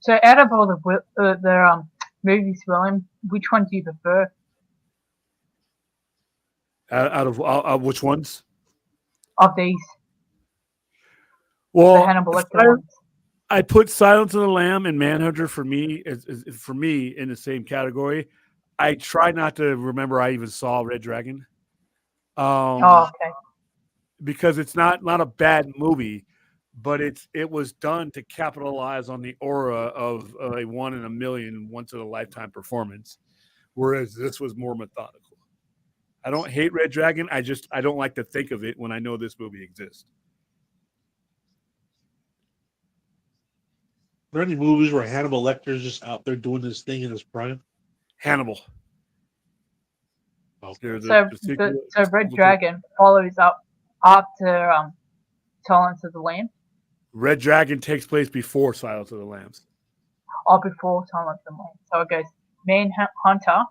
So, out of all the movies, William, which one do you prefer?
Out of which ones?
Of these?
Well,
the Hannibal Lecter ones.
I put Silence of the Lamb and Manhunter for me in the same category. I try not to remember I even saw Red Dragon.
Okay.
Because it's not a bad movie, but it was done to capitalize on the aura of a 1 in a million, once in a lifetime performance, whereas this was more methodical. I don't hate Red Dragon. I don't like to think of it when I know this movie exists.
there any movies where Hannibal Lecter is just out there doing his thing in his prime?
Hannibal.
Okay.
So Red Dragon follows up after Silence of the Lambs.
Red Dragon takes place before Silence of the Lambs.
Or before Silence of the Lambs. So it goes Manhunter,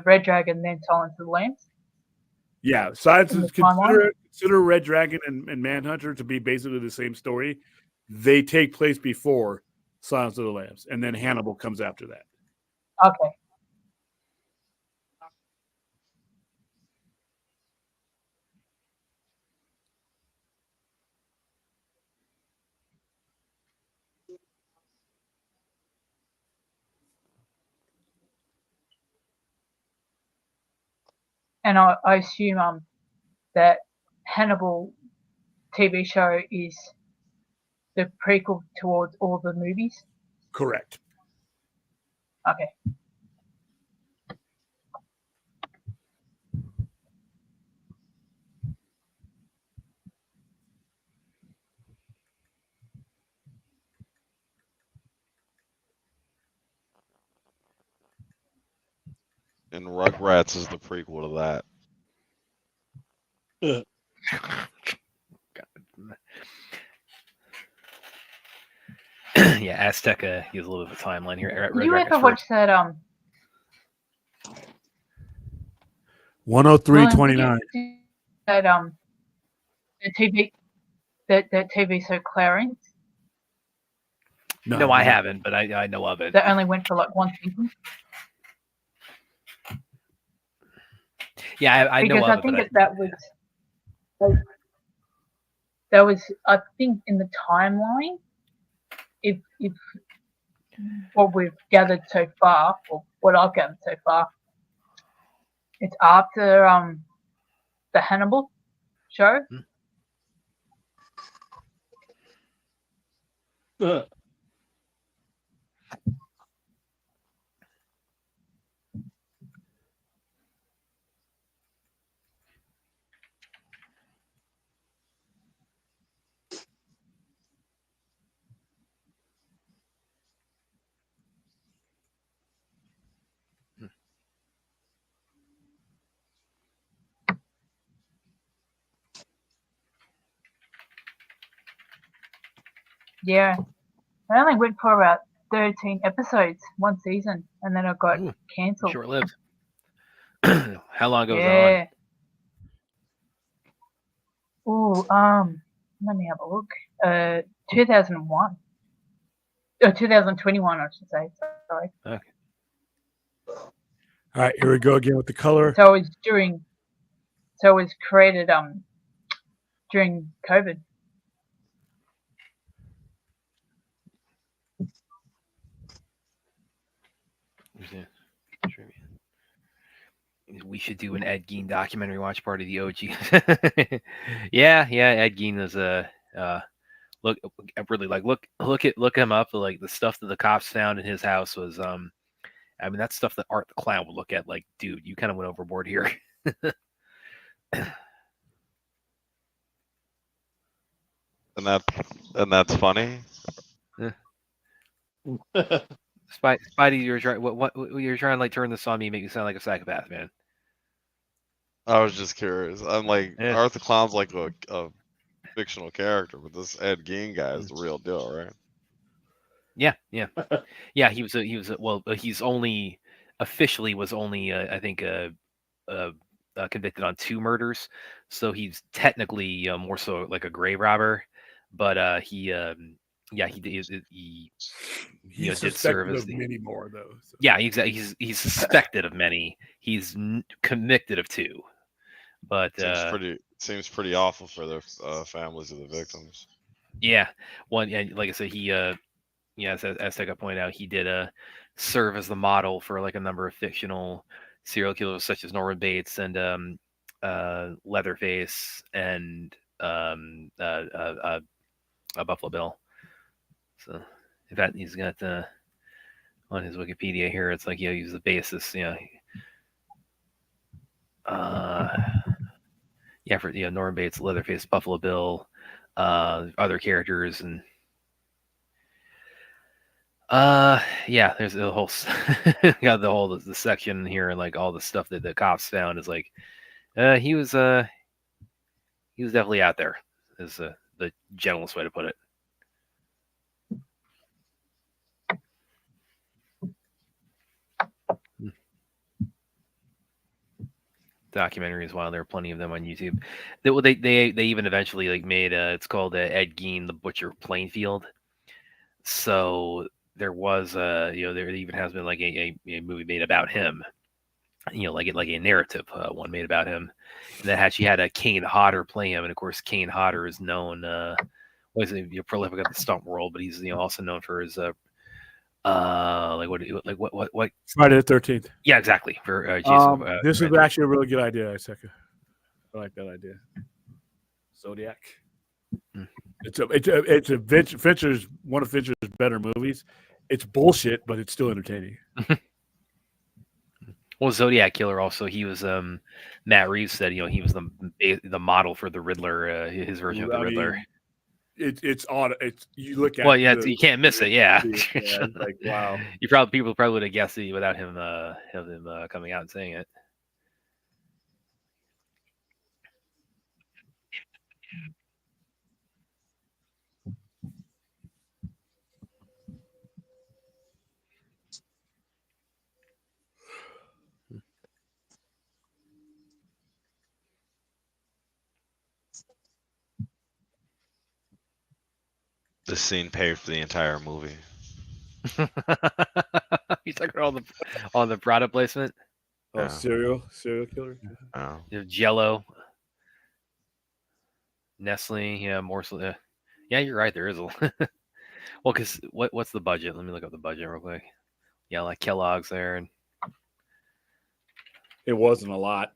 Red Dragon, then Silence of the Lambs.
Yeah, consider Red Dragon and Manhunter to be basically the same story. They take place before Silence of the Lambs, and then Hannibal comes after that.
Okay. And I assume that Hannibal TV show is the prequel towards all the movies.
Correct.
Okay.
And Rugrats is the prequel to that.
Yeah, Azteca gives a little bit of a timeline here.
Did you ever watch that
103.29.
That the TV show Clarence?
No, I haven't, but I know of it.
That only went for like one season.
Yeah, I know
because
of
I think
it.
that was I think in the timeline. If what we've gathered so far, or what I've gathered so far, it's after the Hannibal show. Yeah, I only went for about 13 episodes, one season, and then it got cancelled.
Short-lived. How long ago was
it on? Let me have a look. 2001. 2021, I should say. Sorry.
Okay.
All right, here we go again with the color.
So it was created during COVID.
We should do an Ed Gein documentary watch party. The OG. yeah, Ed Gein is look him up. Like the stuff that the cops found in his house was I mean that's stuff that Art the Clown would look at like, dude, you kind of went overboard here.
And that's funny.
Spidey, you're trying. What you're trying to like turn this on me, make you sound like a psychopath, man.
I was just curious. I'm like, Art the Clown's like a fictional character, but this Ed Gein guy is the real deal, right?
Yeah. He's only officially was only I think convicted on 2 murders, so he's technically more so like a grave robber, but he
He's suspected of many more, though. So.
Yeah, exactly. He's suspected of many. He's convicted of 2, but
seems pretty awful for the families of the victims.
Yeah, one. Yeah, like I said, he as Teka pointed out, he did serve as the model for like a number of fictional serial killers such as Norman Bates and Leatherface and Buffalo Bill. So, in fact, he's got on his Wikipedia here. It's like he's the basis. For Norman Bates, Leatherface, Buffalo Bill, other characters, and Yeah, there's the whole got the section here and like all the stuff that the cops found is like he was definitely out there is the gentlest way to put it. Documentaries, while there are plenty of them on YouTube. They even eventually like made it's called Ed Gein, the Butcher of Plainfield. So there was there even has been like a movie made about him, like a narrative one made about him, and that actually had a Kane Hodder play him, and of course Kane Hodder is known was prolific of the stunt world, but he's also known for his what
Friday the 13th.
Yeah, exactly, for Jason.
This is actually a really good idea, Iseka. I like that idea. Zodiac. It's Fincher's one of Fincher's better movies. It's bullshit, but it's still entertaining.
Well, Zodiac Killer also, he was Matt Reeves said he was the model for the Riddler, his version of the Riddler.
It's odd. It's you look at.
Well, yeah, you can't miss it. Yeah,
it's like wow.
People probably would have guessed it without him coming out and saying it.
This scene paid for the entire movie.
You talking all the product placement?
Oh, yeah. Serial killer.
Oh.
Jello, Nestle, yeah, morsel. Yeah, you're right. There is a. Well, because what's the budget? Let me look up the budget real quick. Yeah, like Kellogg's there, and
it wasn't a lot.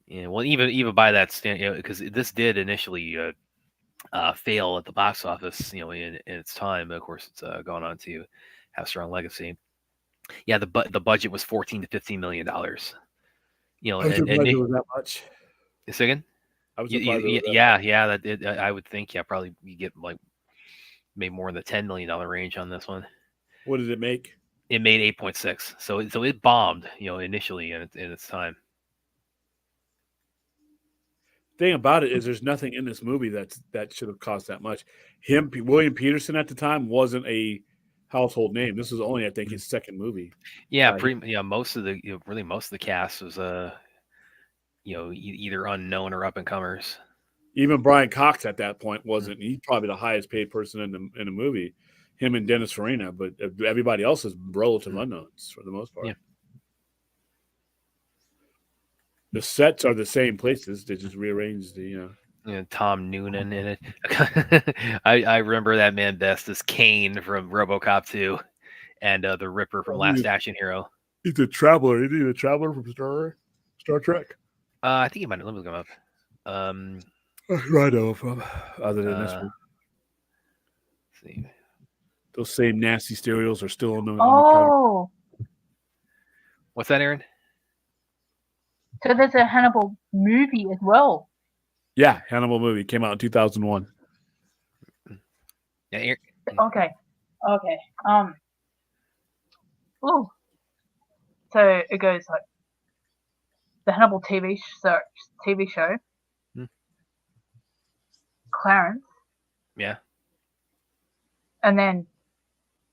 Yeah, well, even by that stand, because this did initially fail at the box office, in its time. Of course, it's gone on to have strong legacy. Yeah, the budget was $14 to $15 million.
And budget was that much.
Say again?
I was surprised.
I would think. Yeah, probably you get like maybe more in the $10 million range on this one.
What did it make?
It made 8.6. So it bombed, initially in its time.
Thing about it is there's nothing in this movie that should have cost that much. William Peterson at the time wasn't a household name. This was only, I think, his second movie.
Yeah, most of the cast was either unknown or up and comers.
Even Brian Cox at that point wasn't. He's probably the highest paid person in the movie. Him and Dennis Farina, but everybody else is relative unknowns for the most part.
Yeah.
The sets are the same places. They just rearranged the.
Tom Noonan in it. I remember that man best as Kane from RoboCop 2, and the Ripper from Last Action Hero.
He's a traveler. Isn't he a traveler from Star Trek?
I think he might. Let me look him up.
I know from other than this one.
Let's see.
Those same nasty stereos are still on the
counter.
What's that, Aaron?
So there's a Hannibal movie as well.
Yeah, Hannibal movie came out in 2001.
Yeah.
Okay. Oh. So it goes like the Hannibal TV show. Clarence.
Yeah.
And then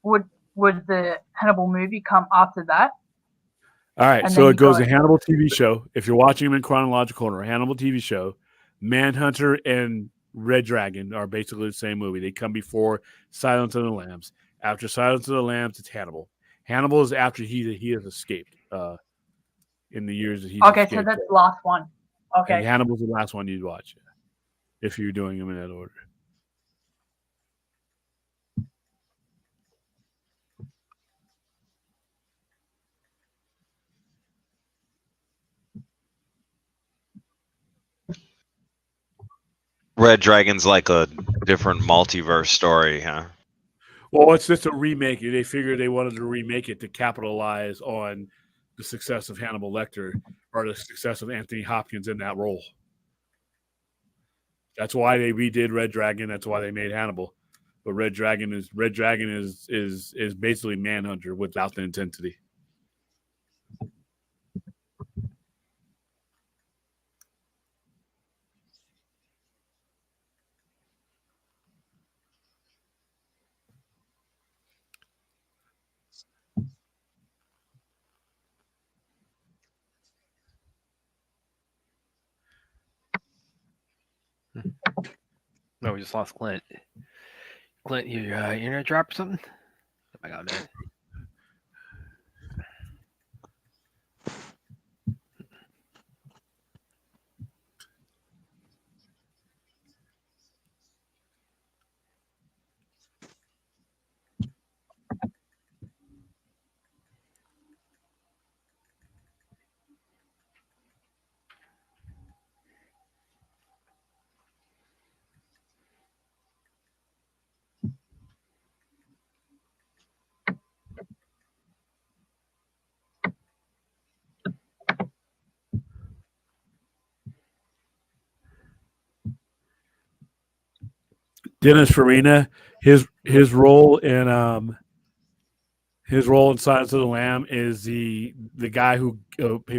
would the Hannibal movie come after that?
All right, so it goes a Hannibal TV show. If you're watching them in chronological order, a Hannibal TV show, Manhunter and Red Dragon are basically the same movie. They come before Silence of the Lambs. After Silence of the Lambs, it's Hannibal. Hannibal is after he has escaped in the years that he's
okay,
escaped.
so that's the last one. Okay.
And Hannibal's the last one you'd watch if you're doing them in that order.
Red Dragon's like a different multiverse story, huh?
Well, it's just a remake. They figured they wanted to remake it to capitalize on the success of Hannibal Lecter or the success of Anthony Hopkins in that role. That's why they redid Red Dragon. That's why they made Hannibal. But Red Dragon is basically Manhunter without the intensity.
No, we just lost Clint. Clint, you're gonna drop something? Oh my god, man.
Dennis Farina, his role in Silence of the Lamb is the guy who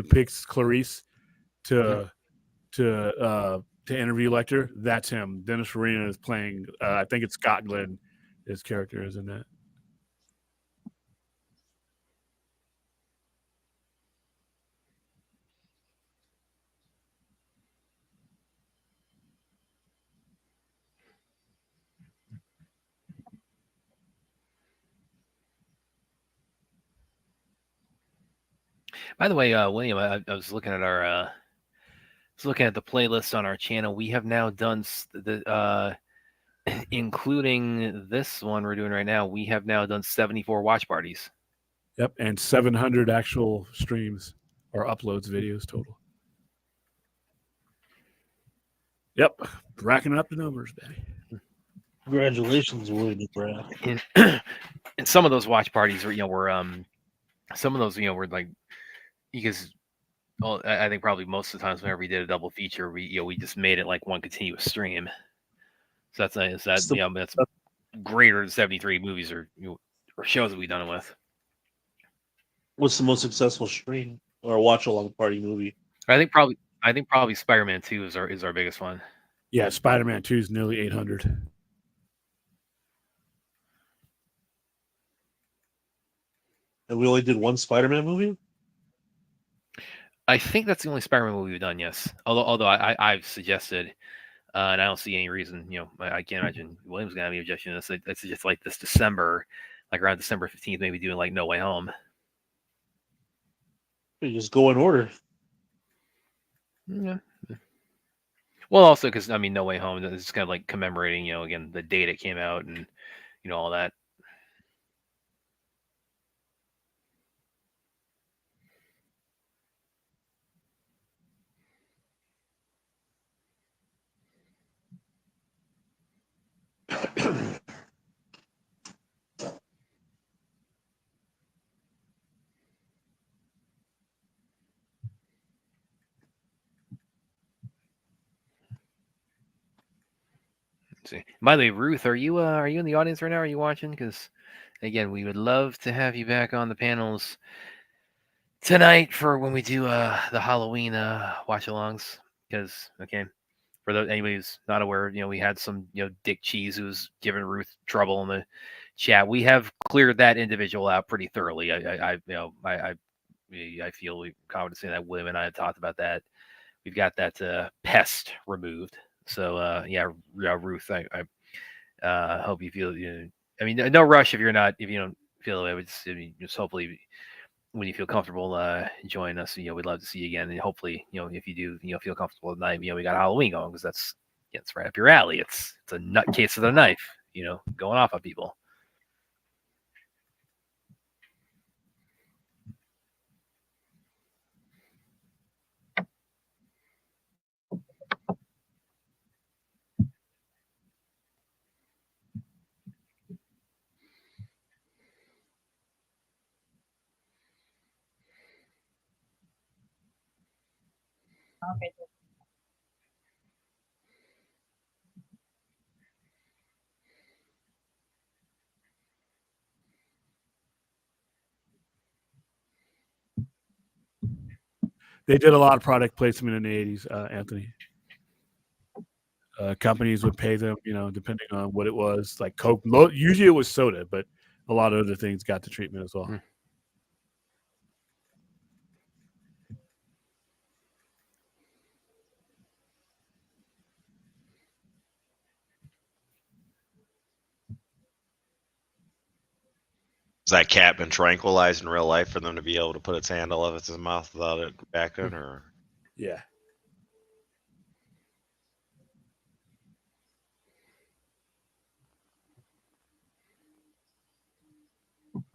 picks Clarice to interview Lecter. That's him. Dennis Farina is playing. I think it's Scott Glenn. His character is in that.
By the way, William, I was looking at our the playlist on our channel. We have now done including this one we're doing right now. We have now done 74 watch parties.
Yep, and 700 actual streams or uploads, videos total. Yep, racking up the numbers, baby.
Congratulations, William Brad.
And some of those watch parties were some of those were like, because I think probably most of the times whenever we did a double feature, we just made it like one continuous stream. So that's greater than 73 movies or shows that we've done it with.
What's the most successful stream or watch along party movie?
I think probably Spider-Man 2 is our biggest one.
Yeah, Spider-Man 2 is nearly 800.
And we only did one Spider-Man movie?
I think that's the only Spider-Man movie we've done, yes. Although I've suggested, and I don't see any reason, I can't imagine William's going to have any objection to this. It's just like this December, like around December 15th, maybe doing like No Way Home.
You just go in order.
Yeah. Well, also because No Way Home is kind of like commemorating, again, the date it came out and all that. See. By the way, Ruth, are you in the audience right now? Are you watching? Because again, we would love to have you back on the panels tonight for when we do the Halloween watch-alongs. Because for anybody who's not aware, we had some Dick Cheese who's giving Ruth trouble in the chat. We have cleared that individual out pretty thoroughly. I feel we confident saying that William and I had talked about that. We've got that pest removed. So Ruth, I hope you feel no rush if you don't feel the way. Just hopefully when you feel comfortable join us, we'd love to see you again. And hopefully, if you do, feel comfortable tonight, we got Halloween going because that's it's right up your alley. It's a nutcase of the knife, going off on people.
Okay.
They did a lot of product placement in the 80s, Anthony. Companies would pay them, depending on what it was, like Coke. Usually it was soda, but a lot of other things got the treatment as well.
Has that cat been tranquilized in real life for them to be able to put its hand all over its mouth without it backing, or?
Yeah.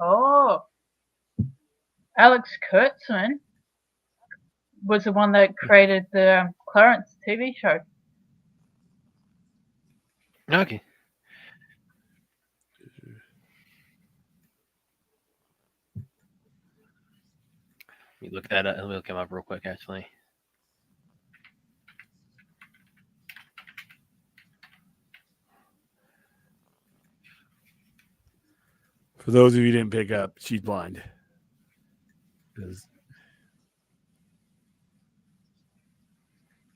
Oh, Alex Kurtzman was the one that created the Clarence TV show.
Okay. Let me look that up. Let me look him up real quick, actually.
For those of you who didn't pick up, she's blind.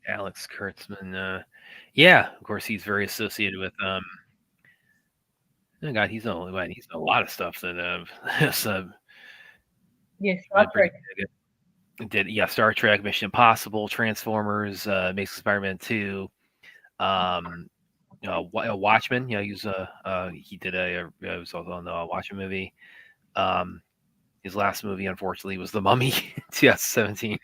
Alex Kurtzman. Yeah, of course, he's very associated with. Oh God, he's a lot of stuff that.
Yes, Star Trek.
Star Trek, Mission Impossible, Transformers, Amazing Spider-Man 2, Watchmen. He was he was also on the Watchmen movie. His last movie, unfortunately, was The Mummy, 2017.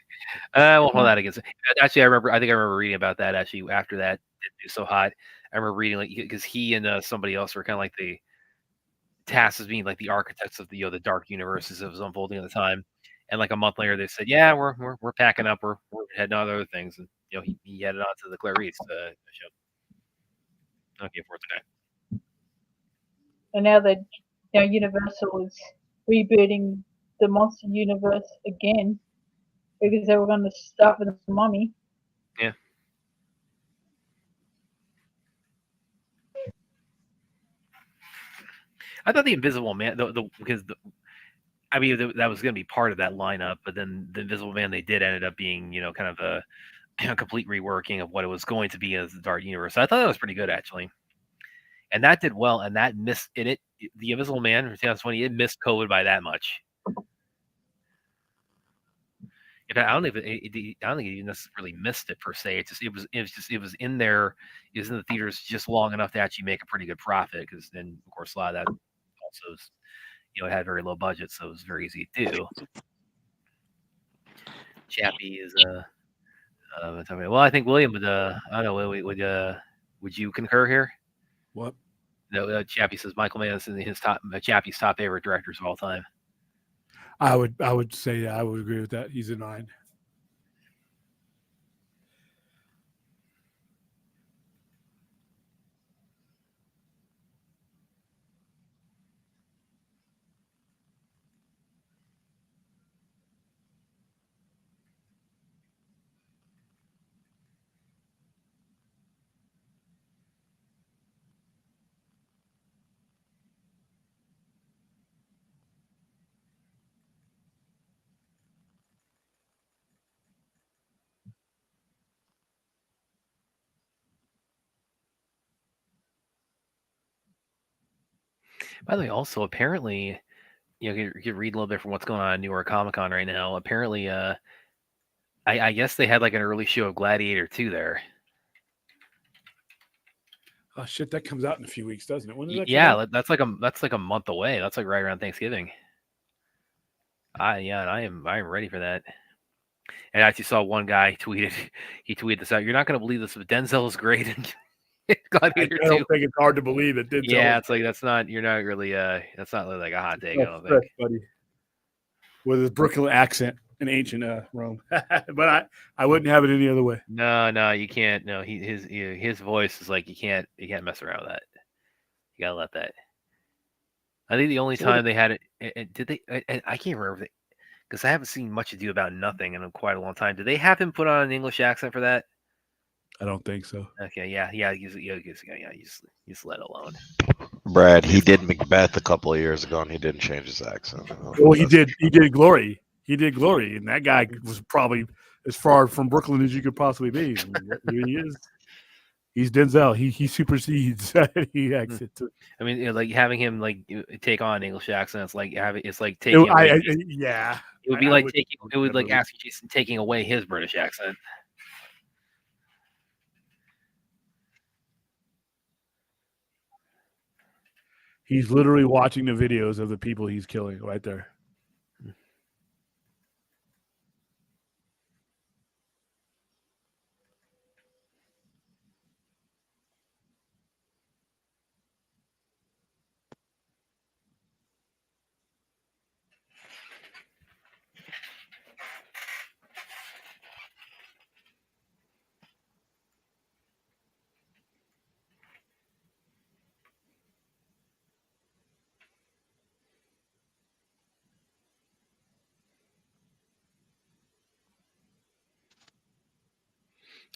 I won't hold that against it. Actually, I think I remember reading about that. Actually, after that didn't do so hot, I remember reading because he and somebody else were kind of like the tasked as being like the architects of the dark universe as it was unfolding at the time. And like a month later, they said, "Yeah, we're packing up. We're heading on to other things." And he headed on to the Clarice show. Okay, for today.
And now that Universal is rebooting the monster universe again because they were going to start with the Mummy.
Yeah. I thought the Invisible Man, that was going to be part of that lineup, but then the Invisible Man they did ended up being, kind of a complete reworking of what it was going to be as the Dark Universe. So I thought that was pretty good, actually. And that did well, and that missed the Invisible Man for 2020. It missed COVID by that much. In fact, I don't think it necessarily missed it per se. It was in there, it was in the theaters just long enough to actually make a pretty good profit. Because then, of course, a lot of that also is, it had very low budget, so it was very easy to do. Chappie is well, I think William would. I don't know. Would you concur here?
What?
No, Chappie says Micheal Mann is his Chappie's top favorite directors of all time.
I would say I would agree with that. He's in mine.
By the way, also apparently, you could read a little bit from what's going on at New York Comic Con right now. Apparently, I guess they had like an early show of Gladiator 2 there.
Oh shit, that comes out in a few weeks, doesn't it? When does that
come
out?
That's like a month away. That's like right around Thanksgiving. I am ready for that. And I actually saw one guy tweeted this out. You're not going to believe this, but Denzel is great in Gladiator 2.
I don't think it's hard to believe that Denzel.
Yeah, it's like that's not really like a hot take. I don't think.
Buddy. With his Brooklyn accent in ancient Rome, but I wouldn't have it any other way.
No, you can't. No, his voice is like you can't mess around with that. You gotta let that. I think the only time they had it, did they? I can't remember because I haven't seen Much Ado About Nothing in quite a long time. Did they have him put on an English accent for that?
I don't think so.
Okay, yeah, you just let it alone.
Brad, he did Macbeth a couple of years ago, and he didn't change his accent.
Well, he did Glory. He did Glory, and that guy was probably as far from Brooklyn as you could possibly be. I mean, here he is. He's Denzel. He supersedes any exit.
I mean, like having him like take on English accent, it's like taking away.
Yeah,
it would be like taking. It would like ask Jason taking away his British accent.
He's literally watching the videos of the people he's killing right there.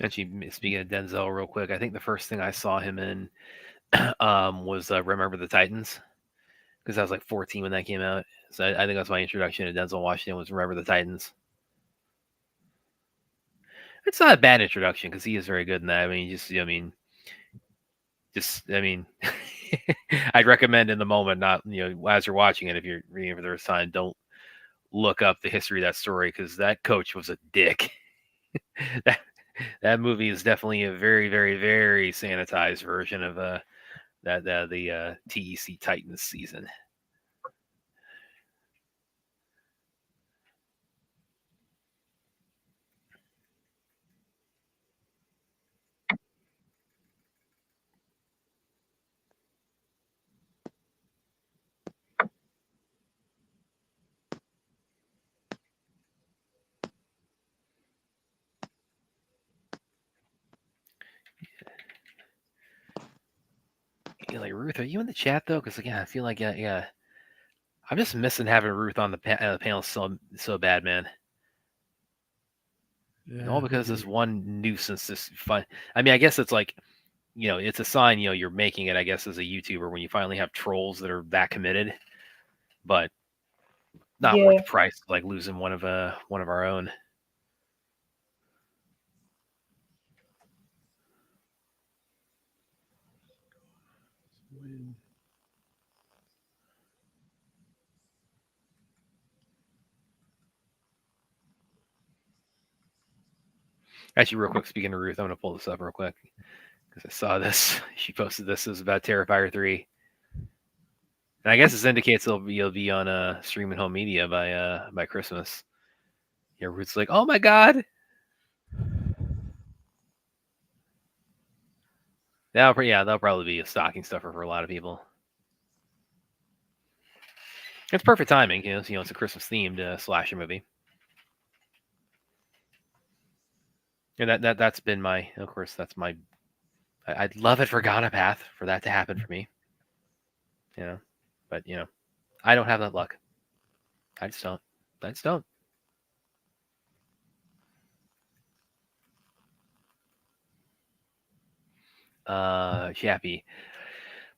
Actually, speaking of Denzel, real quick, I think the first thing I saw him in was Remember the Titans, because I was like 14 when that came out. So I think that's my introduction to Denzel Washington was Remember the Titans. It's not a bad introduction because he is very good in that. I mean, I'd recommend in the moment, not as you're watching it, if you're reading it for the first time, don't look up the history of that story because that coach was a dick. That movie is definitely a very, very, very sanitized version of the TEC Titans season. Like Ruth, are you in the chat though? Because again, I feel like yeah, I'm just missing having Ruth on the panel so bad, man. Yeah, all because this one nuisance, this fun. I mean, I guess it's like, it's a sign, you're making it. I guess as a YouTuber when you finally have trolls that are that committed, but not worth the price of like losing one of our own. Actually, real quick, speaking of Ruth, I'm going to pull this up real quick because I saw this. She posted this. It was about Terrifier 3. And I guess this indicates it'll be on streaming home media by Christmas. Yeah, Ruth's like, oh my God. That'll probably be a stocking stuffer for a lot of people. It's perfect timing, it's a Christmas themed slasher movie. And that's been my, of course, that's my. I'd love it for Gonapath for that to happen for me. But I don't have that luck. I just don't. Chappie.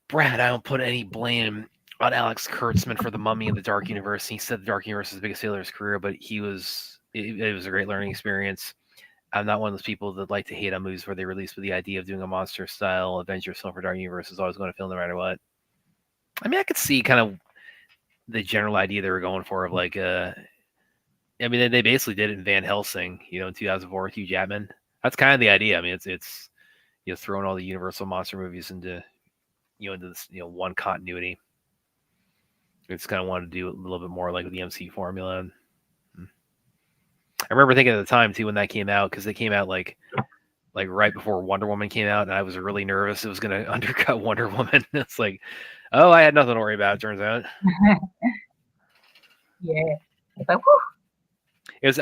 Brad, I don't put any blame on Alex Kurtzman for The Mummy in the Dark Universe. He said the Dark Universe is the biggest failure of his career, but it was a great learning experience. I'm not one of those people that like to hate on movies where they release with the idea of doing a monster-style Avengers film for Dark Universe is always going to film no matter what. I mean, I could see kind of the general idea they were going for of like, I mean, they basically did it in Van Helsing, in 2004 with Hugh Jackman. That's kind of the idea. I mean, it's throwing all the Universal monster movies into this one continuity. It's kind of wanted to do a little bit more like the MC formula. I remember thinking at the time too when that came out, because they came out like right before Wonder Woman came out, and I was really nervous it was going to undercut Wonder Woman. It's like, oh, I had nothing to worry about. It turns out.
Yeah, it's like, whew.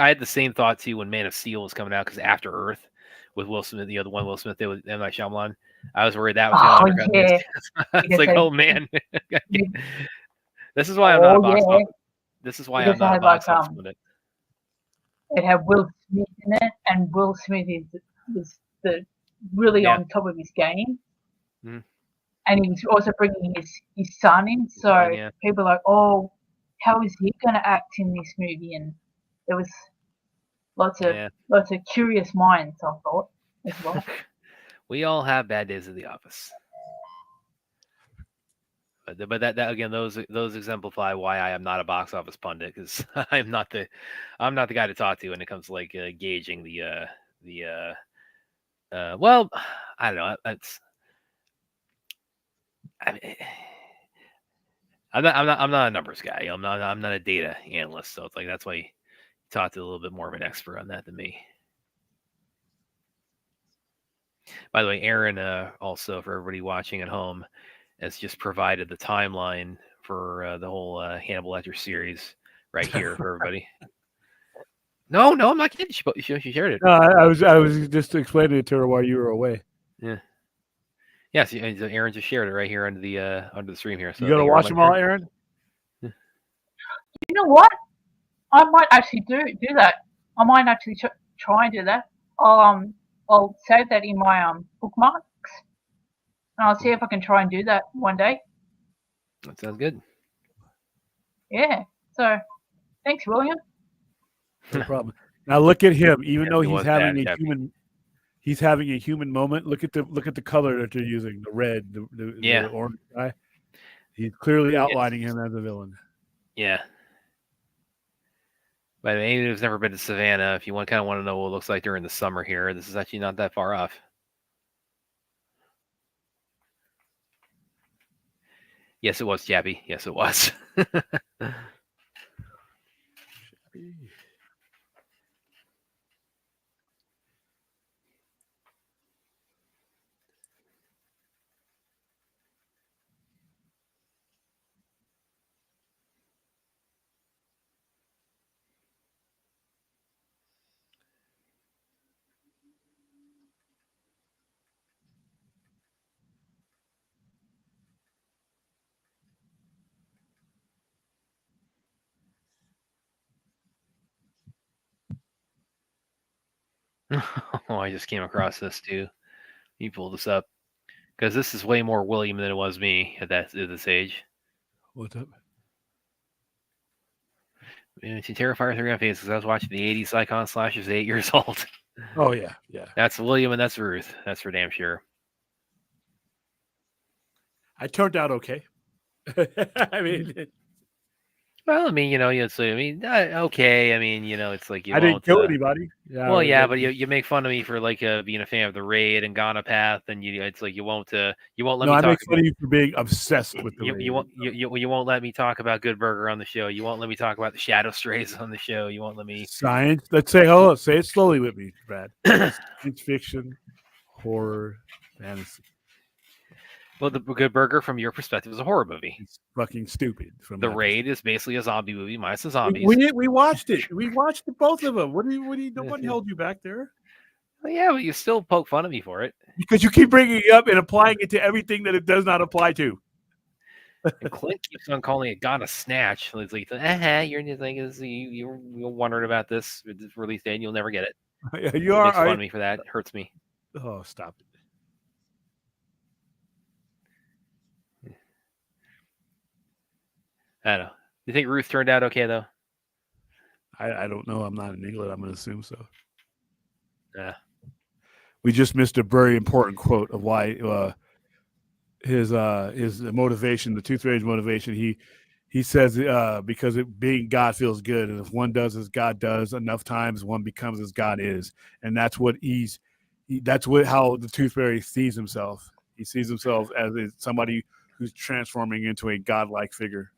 I had the same thought too when Man of Steel was coming out, because After Earth with Will Smith, the one Will Smith did with M. Night Shyamalan, I was worried that was going to undercut this. It's like, oh man, this is why I'm not a box office. This is why I'm not a box office with it.
It had Will Smith in it, and Will Smith was the really on top of his game.
Mm.
And he was also bringing his son in, so people are like, oh, how is he going to act in this movie? And there was Lots of curious minds, I thought, as well.
We all have bad days at the office. But that again, those exemplify why I am not a box office pundit, because I'm not the guy to talk to when it comes to like gauging the well, I don't know. I'm not a numbers guy. I'm not a data analyst, so it's like that's why you talk to a little bit more of an expert on that than me. By the way, Aaron, also for everybody watching at home, has just provided the timeline for the whole Hannibal Lecter series right here for everybody. No, I'm not kidding. She shared it.
No, I was just explaining it to her while you were away.
Yeah. Yes, Aaron just shared it right here under the stream here. So
you gonna watch them all, Aaron?
You know what? I might actually do that. I might actually try and do that. I'll save that in my bookmarks, and I'll see if I can try and do that one day.
That sounds good.
Yeah. So, thanks, William.
No problem. Now look at him. Even though he's having a human moment. Look at the color that they're using. The red, the orange guy. He's clearly outlining him as a villain.
Yeah. But anyone who's never been to Savannah, if you kind of want to know what it looks like during the summer here, this is actually not that far off. Yes, it was, Chappie. Yes, it was. Oh, I just came across this too. You pulled this up because this is way more William than it was me at this age.
What's up?
She Terrifier 3 on Facebook because I was watching the 80s icon slashers at 8 years old.
Oh yeah.
That's William and that's Ruth. That's for damn sure.
I turned out okay. I mean,
well, I mean, it's okay. I mean, it's like
I didn't kill anybody.
Yeah, well, yeah, but you make fun of me for like being a fan of the Raid and Ghana Path, and it's like you won't let me talk.
I make fun of you for being obsessed with the Raid.
You won't let me talk about Good Burger on the show. You won't let me talk about the Shadow Strays on the show. You won't let me
science. Let's say hello. Say it slowly with me, Brad. Science fiction, horror, fantasy.
Well, the Good Burger, from your perspective, is a horror movie.
It's fucking stupid.
The Raid is basically a zombie movie minus the zombies.
We watched it. We watched both of them. What do you? Nobody held you back there.
Well, yeah, but you still poke fun of me for it
because you keep bringing it up and applying it to everything that it does not apply to.
And Clint keeps on calling it Ghana Snatch. It's like, you're just like, you're wondering about this release date, and you'll never get it.
You are.
Makes fun of me for that. It hurts me.
Oh, stop it.
I don't know. You think Ruth turned out okay, though?
I don't know. I'm not in England. I'm going to assume so.
Yeah.
We just missed a very important quote of why his motivation, the Tooth Fairy's motivation. He says because being God feels good, and if one does as God does enough times, one becomes as God is, and that's what how the Tooth Fairy sees himself. He sees himself as somebody who's transforming into a godlike figure.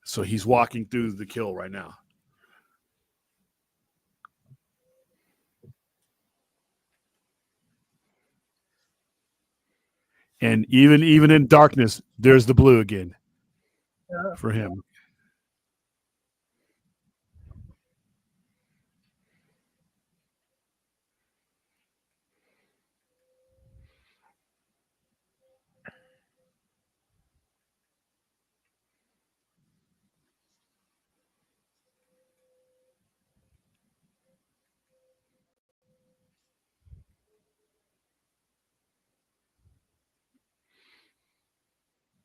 So he's walking through the kill right now. And even in darkness, there's the blue again for him.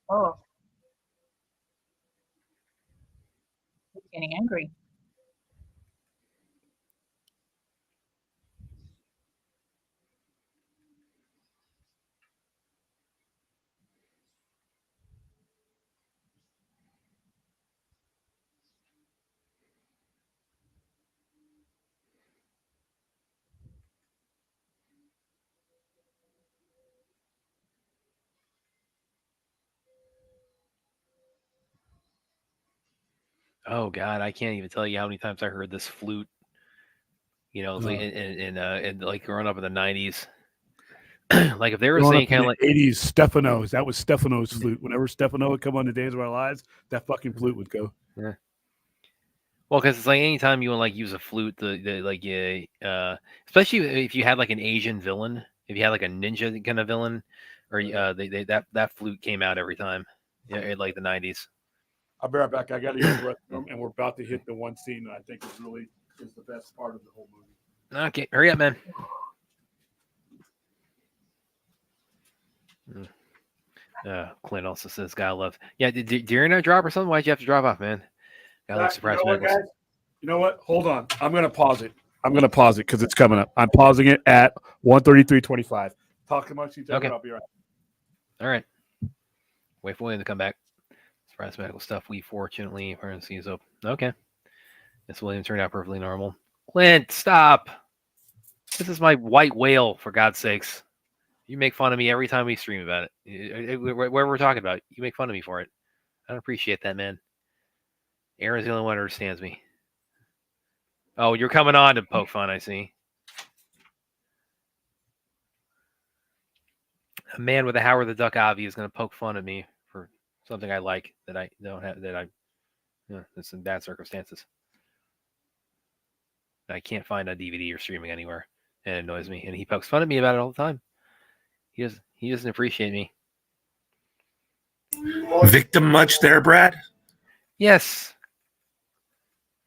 Oh, he's getting angry.
Oh God, I can't even tell you how many times I heard this flute. You know, like in like growing up in the '90s. Like if they were saying kind of like
'80s, Stefano's. That was Stefano's flute. Whenever Stefano would come on the Days of Our Lives, that fucking flute would go.
Yeah. Well, because it's like anytime you want to like use a flute, especially if you had like an Asian villain, if you had like a ninja kind of villain, or that flute came out every time, in like the '90s.
I'll be right back. I got to use the restroom, and we're about to hit the one scene that I think is the best part of the whole movie.
Okay, hurry up, man. Clint also says, "Gotta love." Yeah, did your internet drop or something? Why'd you have to drop off, man? Gotta love surprise
guys? You know what? Hold on. I'm gonna pause it. Because it's coming up. I'm pausing it at 1:33:25. Talk amongst each other.
Okay.
I'll be right.
All right. Wait for William to come back. Surprise medical stuff. We fortunately parentheses open. Okay. Miss William turned out perfectly normal. Clint, stop. This is my white whale, for God's sakes. You make fun of me every time we stream about it. Whatever we're talking about, you make fun of me for it. I don't appreciate that, man. Aaron's the only one who understands me. Oh, you're coming on to poke fun, I see. A man with a Howard the Duck Avi is going to poke fun at me for something I like that I don't have, it's in bad circumstances. I can't find a DVD or streaming anywhere, and it annoys me. And he pokes fun at me about it all the time. He doesn't appreciate me.
Victim much there, Brad?
Yes.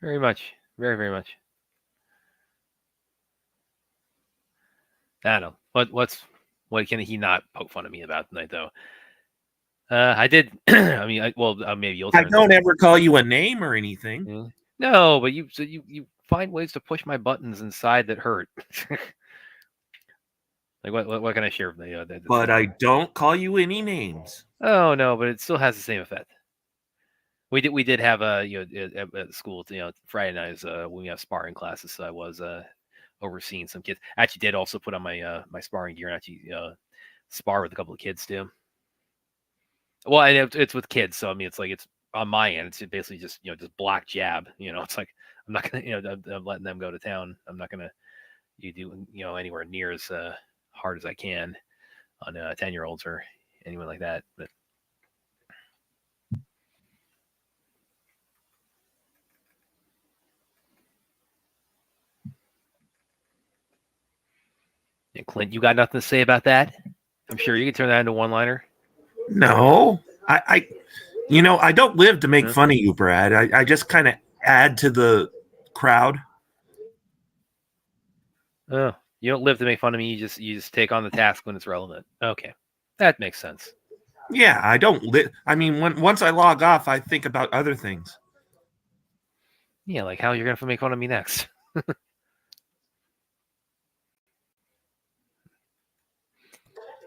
Very much. Very, very much. I don't know. What can he not poke fun at me about tonight, though? I did. I mean, maybe you'll.
I don't ever call you a name or anything.
Yeah. No, but you find ways to push my buttons inside that hurt. Like what can I share?
But I don't call you any names.
Oh no, but it still has the same effect. We did have at school, Friday nights when we have sparring classes. So I was overseeing some kids. I actually did also put on my my sparring gear and actually spar with a couple of kids too. Well, and it's with kids, so I mean, it's like it's on my end. It's basically just just block jab. It's like I'm not gonna I'm letting them go to town. I'm not gonna do anywhere near as hard as I can on 10-year-olds or anyone like that. But yeah, Clint, you got nothing to say about that? I'm sure you can turn that into one-liner.
No, I don't live to make fun of you, Brad. I just kind of add to the crowd.
Oh, you don't live to make fun of me. You just take on the task when it's relevant. Okay, that makes sense.
Yeah, I don't live. I mean, once I log off, I think about other things.
Yeah, like how you're gonna make fun of me next.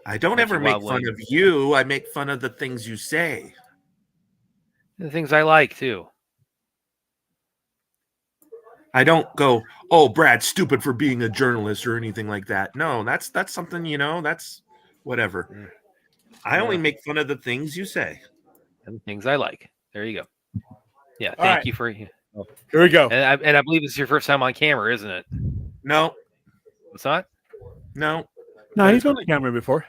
I don't ever make fun of you. I make fun of the things you say.
The things I like too.
I don't go, "Oh, Brad's stupid for being a journalist" or anything like that. No, that's something, that's whatever. I only make fun of the things you say.
And the things I like. There you go. Yeah,
All
thank you for.
Here we go.
And I believe this is your first time on camera, isn't it?
No.
It's not?
No.
No, he's been on camera before.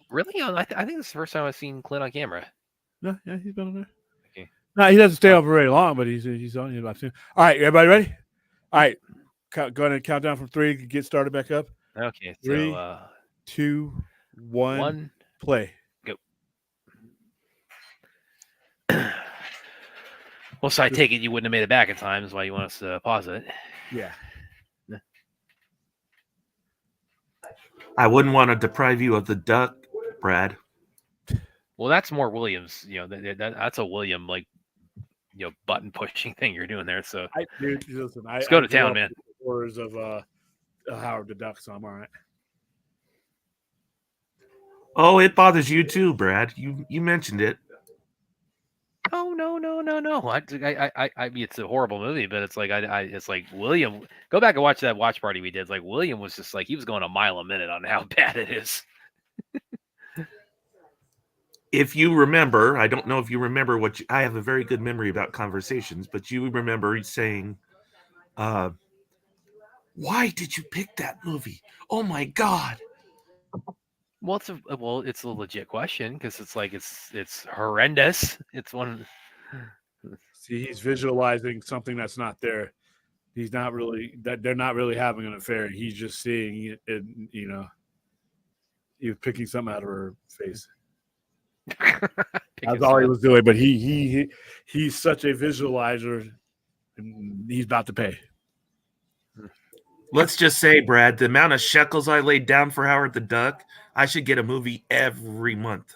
Really? I think this is the first time I've seen Clint on camera.
No, yeah, he's been on there.
Okay.
No, he doesn't stay on for very long, but he's on here. All right, everybody ready? All right, go ahead and count down from 3. Get started back up.
Okay.
3, 2, 1, play.
Go. Well, so I take it you wouldn't have made it back in time. That's why you want us to pause it.
Yeah.
I wouldn't want to deprive you of the duck, Brad.
Well, that's more Williams. That's a William button pushing thing you're doing there. So
Dude, listen,
let's go to
grew
town,
up
man.
with the horrors of Howard the Duck, so I'm all right.
Oh, it bothers you too, Brad. You mentioned it.
Oh no. I mean, it's a horrible movie, but it's like it's like William. Go back and watch that watch party we did. It's like William was just like he was going a mile a minute on how bad it is.
If you remember, I don't know if you remember I have a very good memory about conversations, but you remember saying, "Why did you pick that movie? Oh my God!"
Well, it's a legit question because it's like it's horrendous. It's one.
See, he's visualizing something that's not there. He's not really that they're not really having an affair. He's just seeing it, and he was picking something out of her face. That's all he was doing. But he's such a visualizer, and he's about to pay.
Let's just say, Brad, the amount of shekels I laid down for Howard the Duck, I should get a movie every month.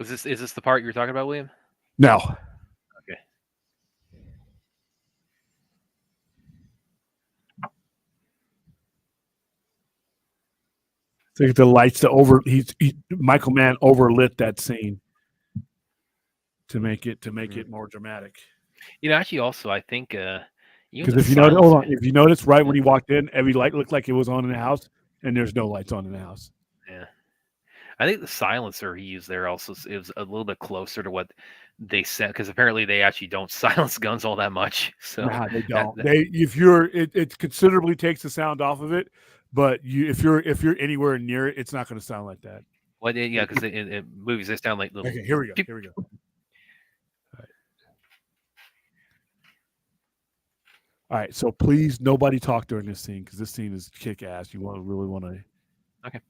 Is this the part you were talking about, William?
No.
Okay.
I think the lights Micheal Mann overlit that scene to make it more dramatic.
Actually, also I think
because if you notice, right when he walked in, every light looked like it was on in the house, and there's no lights on in the house.
Yeah, I think the silencer he used there also is a little bit closer to what they said because apparently they actually don't silence guns all that much. So
nah, they don't. It considerably takes the sound off of it, but if you're anywhere near it, it's not going to sound like that.
Well, yeah, because in movies they sound like little.
Okay, here we go. Here we go. All right, so please, nobody talk during this scene because this scene is kick ass. You really want to.
Okay.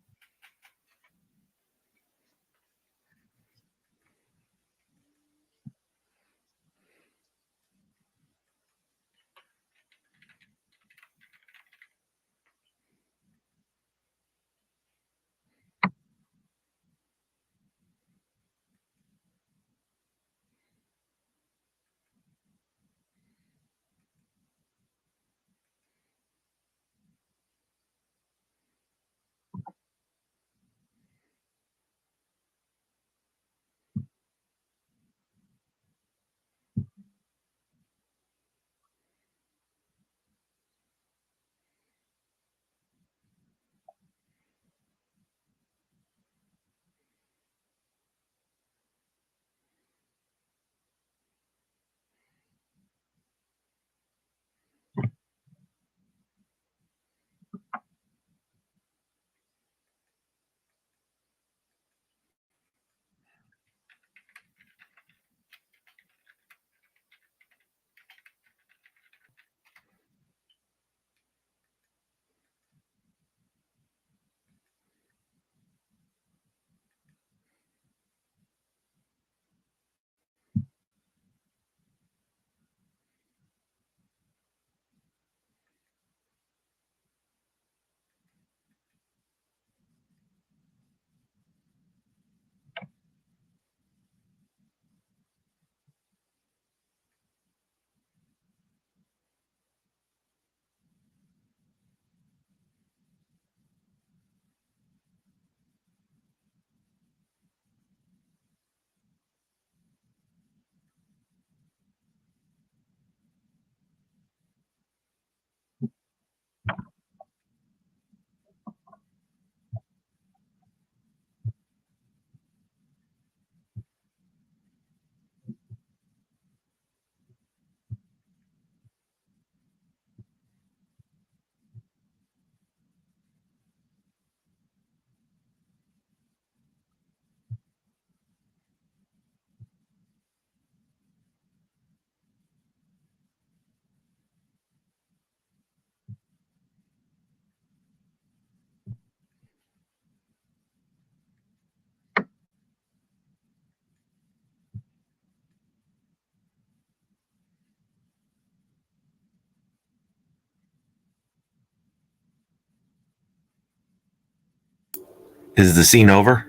Is the scene over?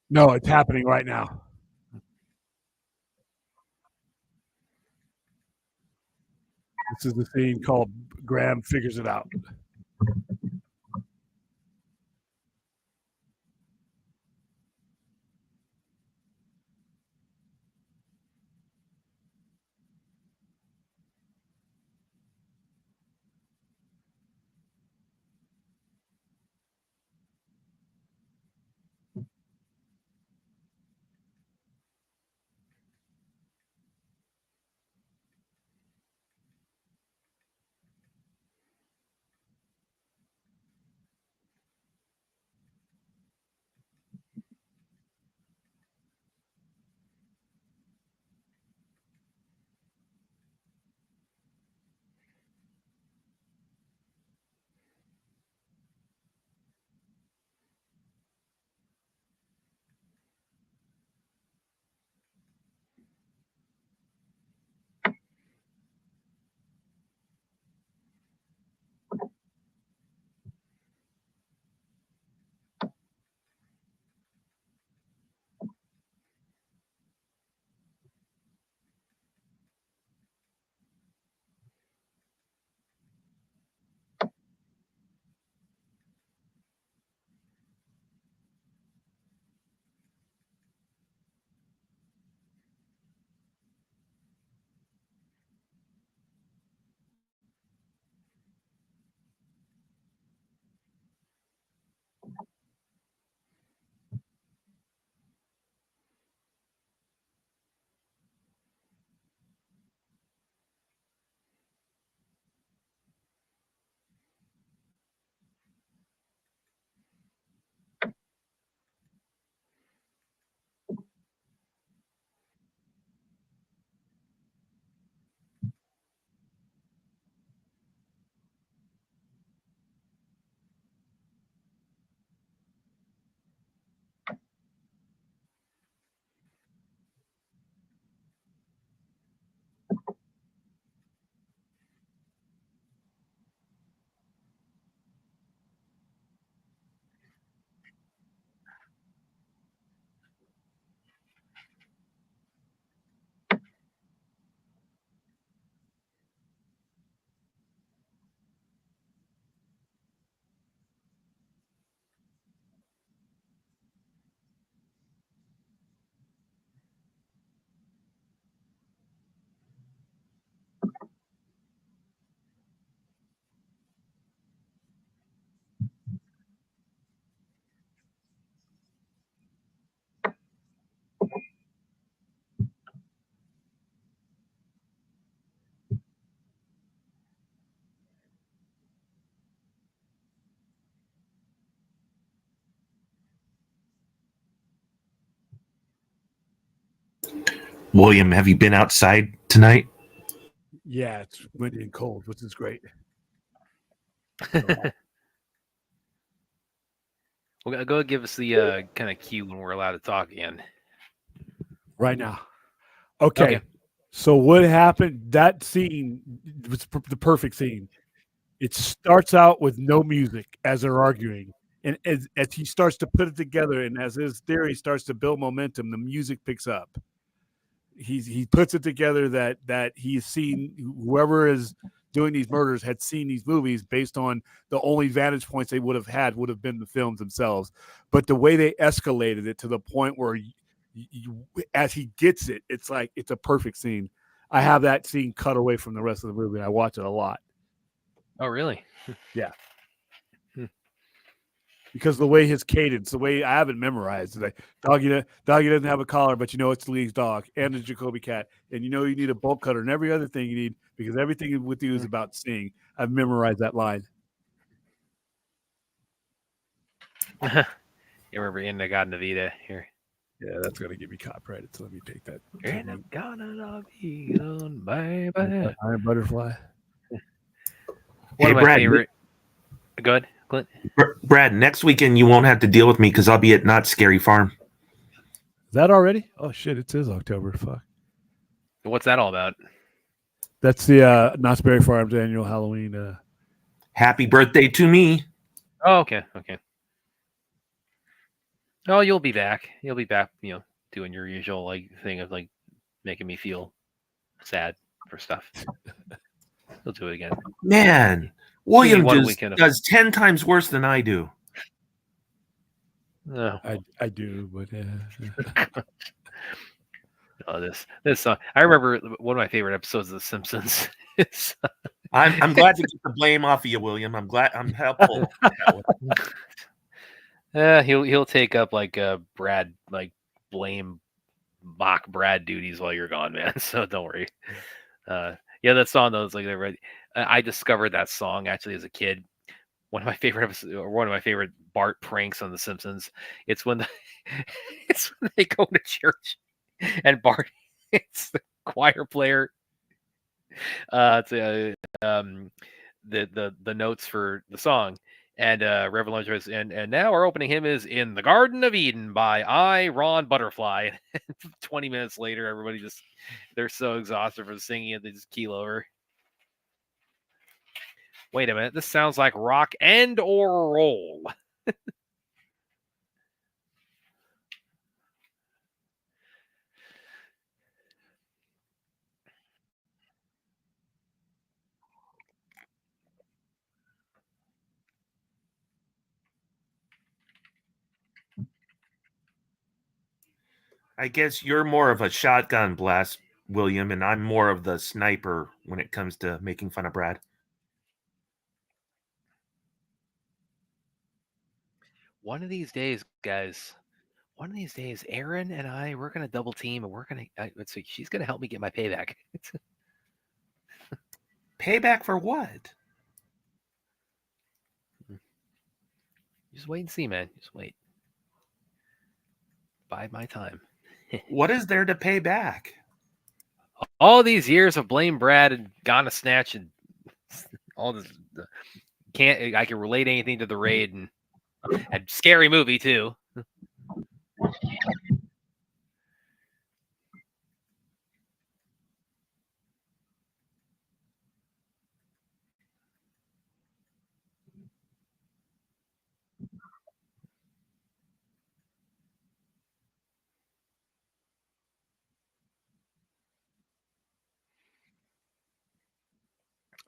No, it's happening right now. This is the scene called Graham Figures It Out.
William, have you been outside tonight?
Yeah, it's windy and cold, which is great.
Well, go give us the kind of cue when we're allowed to talk again.
Right now. Okay. So what happened? That scene was the perfect scene. It starts out with no music as they're arguing. And as he starts to put it together and as his theory starts to build momentum, the music picks up. He puts it together that he's seen whoever is doing these murders had seen these movies based on the only vantage points they would have been the films themselves. But the way they escalated it to the point where as he gets it, it's like it's a perfect scene. I have that scene cut away from the rest of the movie and I watch it a lot.
Oh, really?
Yeah. Because the way his cadence, the way I haven't memorized, like doggy doesn't have a collar, but you know it's Lee's dog and the Jacoby cat, and you know you need a bolt cutter and every other thing you need because everything with you is about seeing. I've memorized that line.
You remember in the God Navita here?
Yeah, that's gonna get me copyrighted. So let me take that. Iron Butterfly.
One of my favorite. Go ahead, Clint.
Brad, next weekend you won't have to deal with me because I'll be at Not Scary Farm.
Is that already? Oh shit! It says October. Fuck.
What's that all about?
That's the Knott's Berry Farms annual Halloween.
Happy birthday to me.
Oh, okay. Oh, you'll be back. You'll be back. Doing your usual like thing of like making me feel sad for stuff. He'll do it again.
Man, William does 10 times worse than I do.
No,
I do, but
this song. I remember one of my favorite episodes of The Simpsons.
I'm glad to get the blame off of you, William. I'm helpful.
He'll take up like Brad, like blame mock Brad duties while you're gone, man. So don't worry. Yeah, that song though is like I discovered that song actually as a kid. One of my favorite episodes, or one of my favorite Bart pranks on The Simpsons. It's when it's when they go to church and Bart, it's the choir player. The notes for the song. And Reverend Lunch was, and now our opening hymn is "In the Garden of Eden" by Ron Butterfly. 20 minutes later, everybody they're so exhausted from singing it, they just keel over. Wait a minute, this sounds like rock and or roll.
I guess you're more of a shotgun blast, William, and I'm more of the sniper when it comes to making fun of Brad.
One of these days, guys, Aaron and I, we're going to double team and she's going to help me get my payback.
Payback for what?
Just wait and see, man. Just wait. Bide my time.
What is there to pay back?
All these years of blame Brad and Gonna Snatch and all this. I can relate anything to the raid and scary movie too.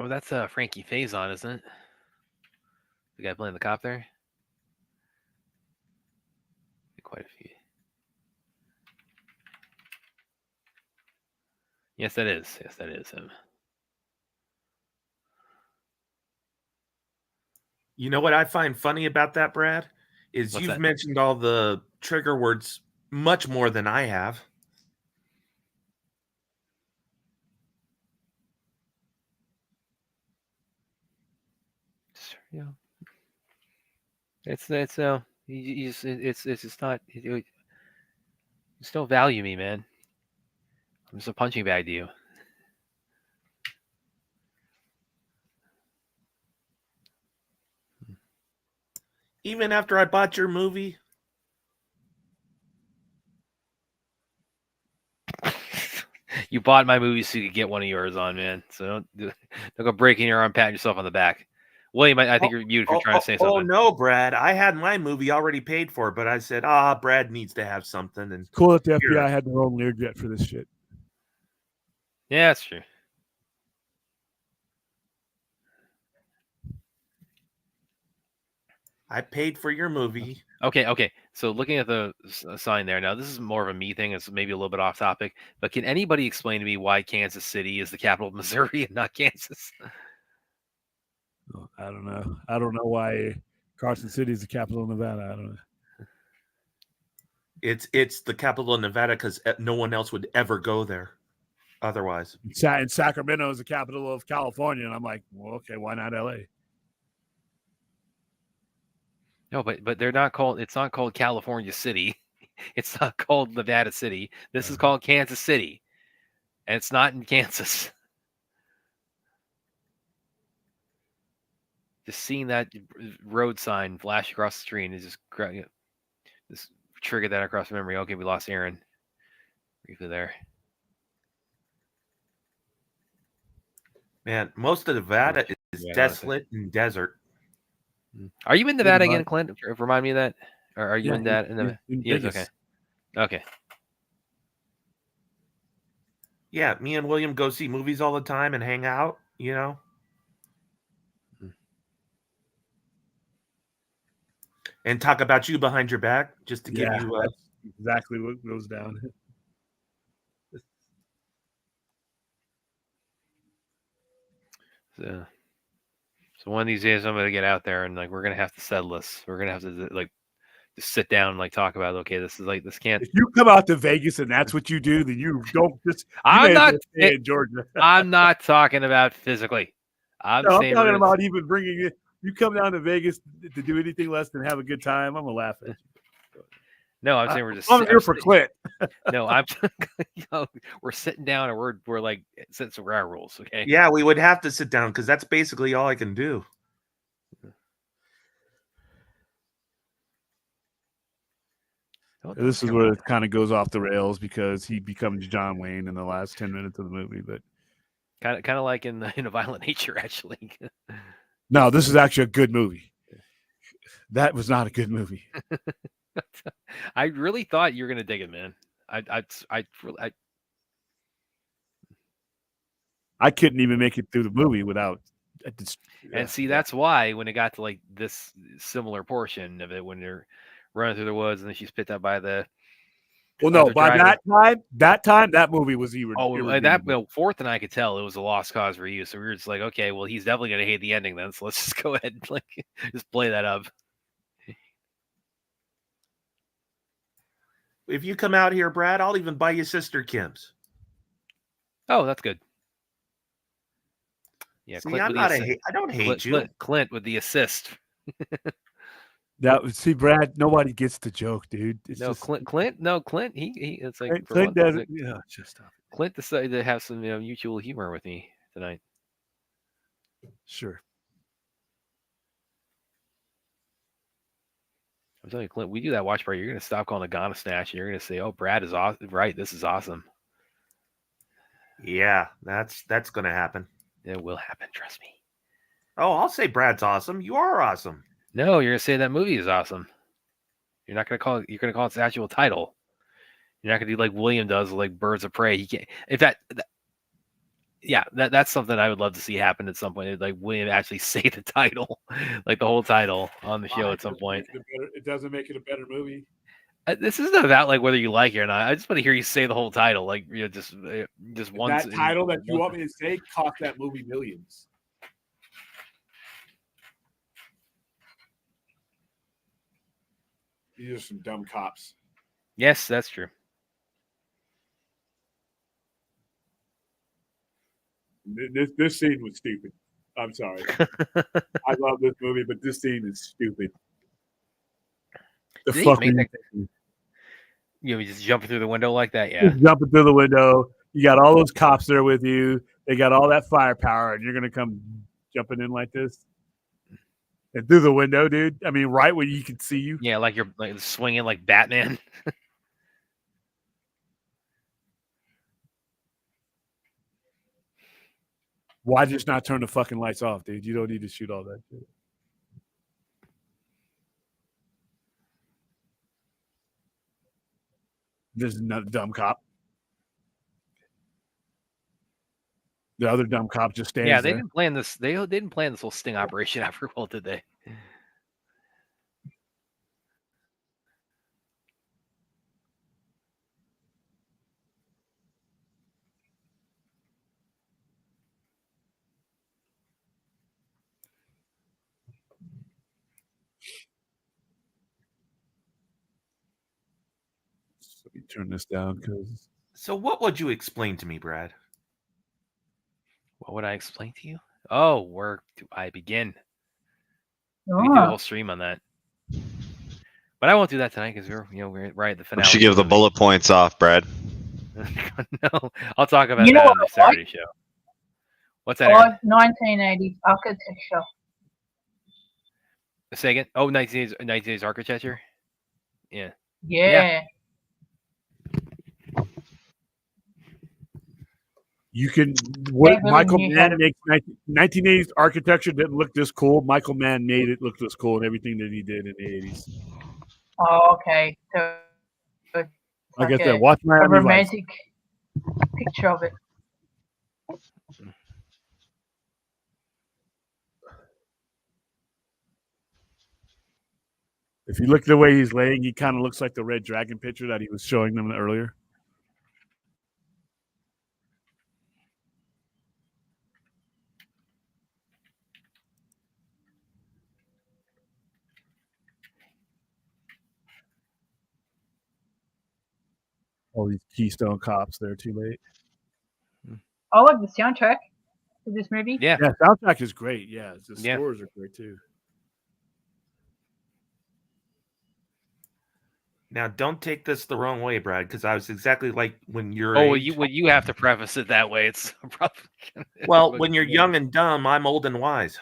Oh, that's Frankie Faison, isn't it? The guy playing the cop there. Quite a few. Yes, that is. Yes, that is him.
You know what I find funny about that, Brad? Is
What's
you've
that?
mentioned all the trigger words much more than I have.
Yeah. It's just not. You just don't value me, man. I'm just a punching bag to you.
Even after I bought your movie?
You bought my movie so you could get one of yours on, man. So don't go breaking your arm, patting yourself on the back. William, I think you're muted if you're trying to say something.
Oh no, Brad! I had my movie already paid for, but I said, Brad needs to have something. And
cool that the FBI had their own Learjet for this shit.
Yeah, that's true.
I paid for your movie.
Okay. So looking at the sign there, now this is more of a me thing. It's maybe a little bit off topic, but can anybody explain to me why Kansas City is the capital of Missouri and not Kansas?
I don't know. I don't know why Carson City is the capital of Nevada. I don't know.
It's the capital of Nevada because no one else would ever go there otherwise.
And Sacramento is the capital of California, and I'm like, well, okay, why not LA?
No, but they're not called. It's not called California City. It's not called Nevada City. This is called Kansas City, and it's not in Kansas. Just seeing that road sign flash across the screen is just triggered that across memory. Okay, we lost Aaron briefly there.
Man, most of Nevada is desolate and desert.
Are you into that again, Clint? Remind me of that. Or are you in that?
Yes,
okay. Okay.
Yeah, me and William go see movies all the time and hang out, and talk about you behind your back just to give you.
That's exactly what goes down.
So one of these days I'm gonna get out there and we're gonna have to settle this. We're gonna have to just sit down and talk about this can't.
If you come out to Vegas and that's what you do, then you don't just.
I'm not
in Georgia.
I'm not talking about physically. I'm
talking about even bringing it. You come down to Vegas to do anything less than have a good time, I'm gonna laugh at you.
No, I'm saying we're just.
I'm here for Clint.
No, we're sitting down and we're sitting some ground rules. Okay.
Yeah, we would have to sit down because that's basically all I can do.
This is where it kind of goes off the rails because he becomes John Wayne in the last 10 minutes of the movie, but
kind of like in A Violent Nature, actually.
No, this is actually a good movie. That was not a good movie.
I really thought you were gonna dig it, man.
I couldn't even make it through the movie without.
That's why when it got to this similar portion of it, when they're running through the woods and then she's picked up by the.
Well, no, by that time, that movie was even.
Fourth and I could tell it was a lost cause for you. So we were just like, okay, well, he's definitely gonna hate the ending then. So let's just go ahead and just play that up.
If you come out here, Brad, I'll even buy you Sister Kim's.
Oh, that's good. Yeah,
see, I don't hate you.
Clint with the assist.
See, Brad, nobody gets the joke, dude.
Clint. He it's like
Clint doesn't. Yeah, just stop it.
Clint decided to have some mutual humor with me tonight.
Sure.
I'm telling you, Clint, we do that watch party. You're going to stop calling it Ghana Snatch. And you're going to say, "Oh, Brad is awesome. Right? This is awesome."
Yeah, that's going to happen.
It will happen. Trust me.
Oh, I'll say Brad's awesome. You are awesome.
No, you're going to say that movie is awesome. You're not going to call it. You're going to call it its actual title. You're not going to do like William does, like Birds of Prey. He can't. In fact, that's something I would love to see happen at some point. Like William actually say the title, like the whole title on the show at some point.
It doesn't make it a better movie.
This isn't about whether you like it or not. I just want to hear you say the whole title, just once.
That title that you want me to say cost that movie millions. These are some dumb cops.
Yes, that's true.
This scene was stupid. I'm sorry. I love this movie, but this scene is stupid.
You just jumping through the window like that, yeah.
Just jumping through the window. You got all those cops there with you. They got all that firepower, and you're gonna come jumping in like this and through the window, dude. I mean, right where you can see you.
Yeah, like you're swinging like Batman.
Why just not turn the fucking lights off, dude? You don't need to shoot all that shit. This is another dumb cop. The other dumb cop just stands there.
Yeah, they didn't plan this. They didn't plan this whole sting operation after well, did they?
Let me turn this down because.
So, what would you explain to me, Brad?
What would I explain to you? Oh, where do I begin? We can do a whole stream on that, but I won't do that tonight because we're right at the finale.
You should give the bullet points off, Brad.
No, I'll talk about that on the Saturday show. What's that?
1980s architecture.
Say again. Oh, 1980s architecture. Yeah.
Yeah.
You can what
They really
Michael
knew how
Mann
to-
makes 1980s architecture didn't look this cool. Michael Mann made it look this cool and everything that he did in the 80s.
Oh, okay. So it's
Like I said,
a
watch Miami Vice.
romantic picture of it.
If you look at the way he's laying, he kind of looks like the Red Dragon picture that he was showing them earlier. All these Keystone Cops there too late.
I like the soundtrack of this movie.
Yeah,
soundtrack is great. Yeah, the scores are great too.
Now, don't take this the wrong way, Brad, because I was exactly like when you're.
Oh, you have to preface it that way. It's probably.
Well, when you're young and dumb, I'm old and wise.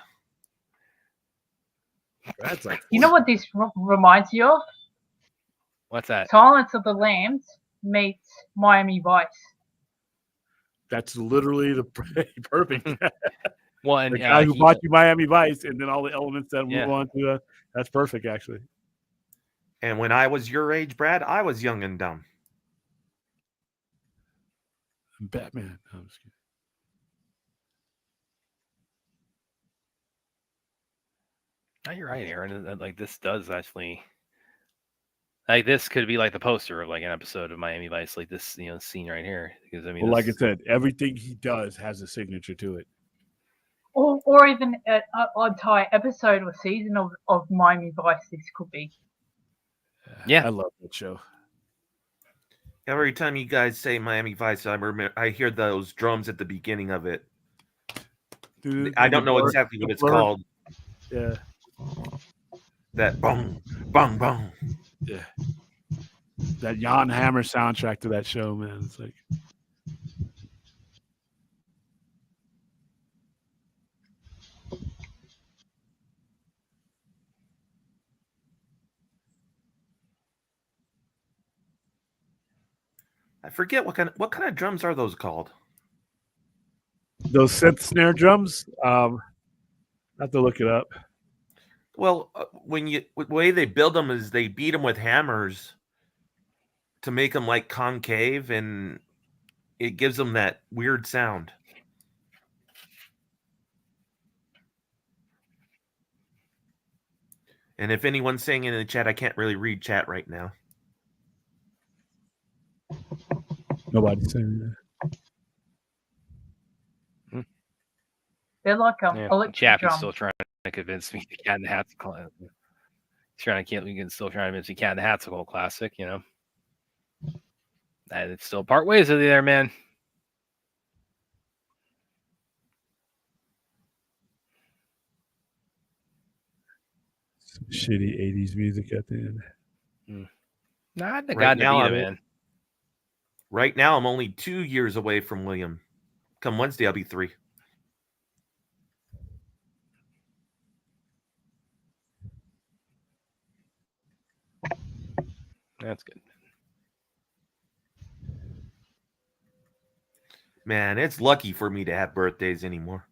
That's like.
You know what this reminds you of?
What's that?
Silence of the Lambs meets Miami Vice.
That's literally the perfect.
One
the guy who bought you Miami Vice, and then all the elements that move on to that's perfect, actually.
And when I was your age, Brad, I was young and dumb.
Batman. No, I'm just kidding.
Oh, you're right, Aaron. Like this does actually. Like this could be like the poster of like an episode of Miami Vice, like this, scene right here. Because I mean,
well, like I said, everything he does has a signature to it.
Or even an entire episode or season of Miami Vice. This could be.
Yeah,
I love that show.
Every time you guys say Miami Vice, I hear those drums at the beginning of it. I don't know exactly what it's called.
Yeah.
That bong, bong, bong.
Yeah. That Jan Hammer soundtrack to that show, man. It's like.
I forget what kind of drums are those called?
Those synth snare drums. I have to look it up.
Well, the way they build them is they beat them with hammers to make them like concave, and it gives them that weird sound. And if anyone's saying in the chat, I can't really read chat right now.
Nobody's saying
that. They're like electric
Chap is
drums.
still trying to convince me the Cat in the Hat's classic. Still trying to convince me Cat in the Hat's a whole classic, And it's still part ways with you there, man.
Some shitty 80s music at the end.
Nah, the God Navita, man.
Right now, I'm only 2 years away from William. Come Wednesday, I'll be 3.
That's good.
Man, it's lucky for me to have birthdays anymore.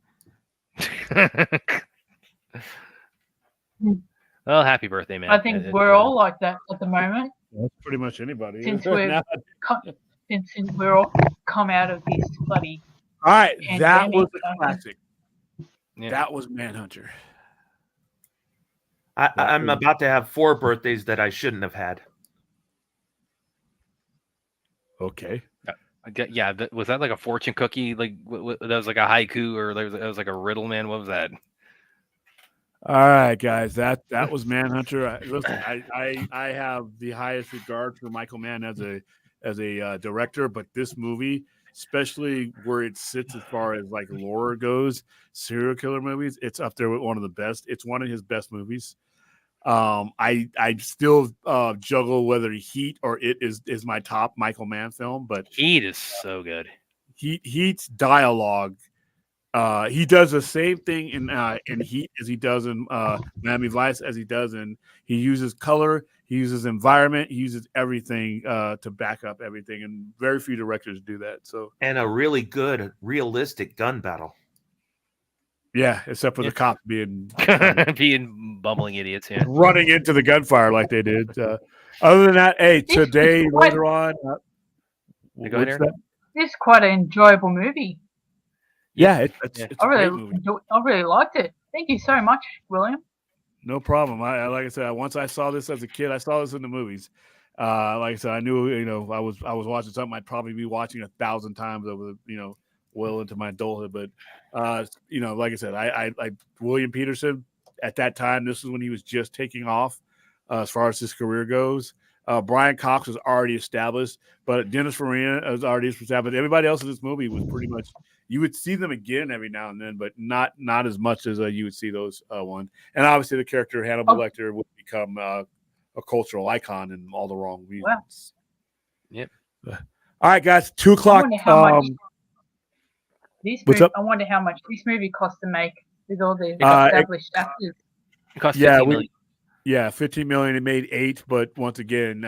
Well, happy birthday, man.
I think we're all like that at the moment.
That's pretty much anybody.
Since we're all come out of this bloody.
All right, that was a
pandemic.
classic.
Yeah.
That was Manhunter.
I'm about to have 4 birthdays that I shouldn't have had.
Okay.
Yeah, was that like a fortune cookie? Like that was like a haiku, or that was like a riddle, man? What was that?
All right, guys. That was Manhunter. Listen, I have the highest regard for Michael Mann as a director, but this movie, especially where it sits as far as like lore goes, serial killer movies, it's up there with one of the best. It's one of his best movies. I still juggle whether Heat or It is my top Michael Mann film, but
Heat is so good.
Heat's dialogue. He does the same thing in Heat as he does in Miami Vice, as he does in. He uses color. He uses environment. He uses everything to back up everything, and very few directors do that. So,
and a really good, realistic gun battle.
Yeah, except for the cops being
bumbling idiots,
running into the gunfire like they did. Other than that, hey, today later on,
go ahead, Aaron.
It's quite an enjoyable movie.
Yeah, it's a great movie.
I really liked it. Thank you so much, William.
No problem. I like I said, once I saw this as a kid, I saw this in the movies. Like I said, I knew I was watching something I'd probably be watching 1,000 times over well into my adulthood. But like I said, I William Peterson at that time. This is when he was just taking off as far as his career goes. Brian Cox was already established, but Dennis Farina was already established. Everybody else in this movie was pretty much. You would see them again every now and then, but not as much as you would see those one. And obviously, the character Hannibal Lecter would become a cultural icon in all the wrong reasons.
Yep.
All right, guys, 2:00.
I wonder how much this movie cost to make with all the established actors.
It cost $15 million.
Yeah, $15 million. It made $8 million, but once again,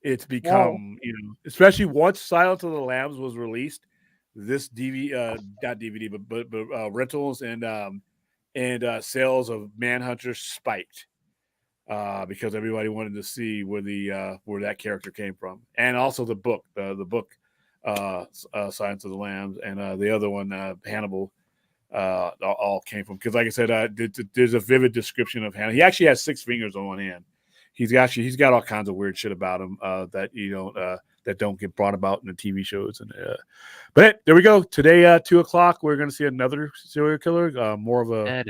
it's become especially once Silence of the Lambs was released. This not DVD, but rentals and sales of Manhunter spiked because everybody wanted to see where that character came from, and also the book, Silence of the Lambs, and the other one, Hannibal, all came from. Because, like I said, there's a vivid description of Hannibal. He actually has 6 fingers on one hand. He's got all kinds of weird shit about him that don't get brought about in the TV shows. And but there we go. Today, 2:00, we're going to see another serial killer. More of a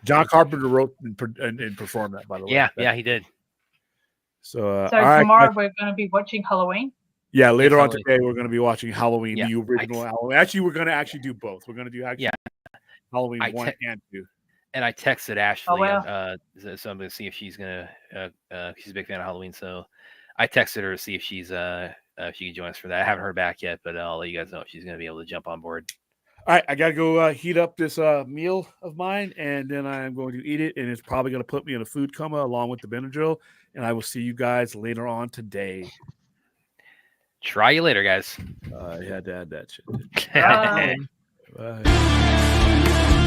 John Carpenter wrote and performed that, by the way.
Yeah, he did.
So
tomorrow we're going to be watching Halloween.
Yeah, later on today we're going to be watching Halloween, the original Halloween. Actually, we're going to do both. We're going to do Halloween 1 and 2.
And I texted Ashley, so I'm going to see if she's going to. She's a big fan of Halloween, so I texted her to see if she can join us for that. I haven't heard back yet, but I'll let you guys know if she's going to be able to jump on board.
All right, I got to go heat up this meal of mine, and then I'm going to eat it, and it's probably going to put me in a food coma along with the Benadryl, and I will see you guys later on today.
Try you later, guys.
I had to add that shit.
Bye.
Bye.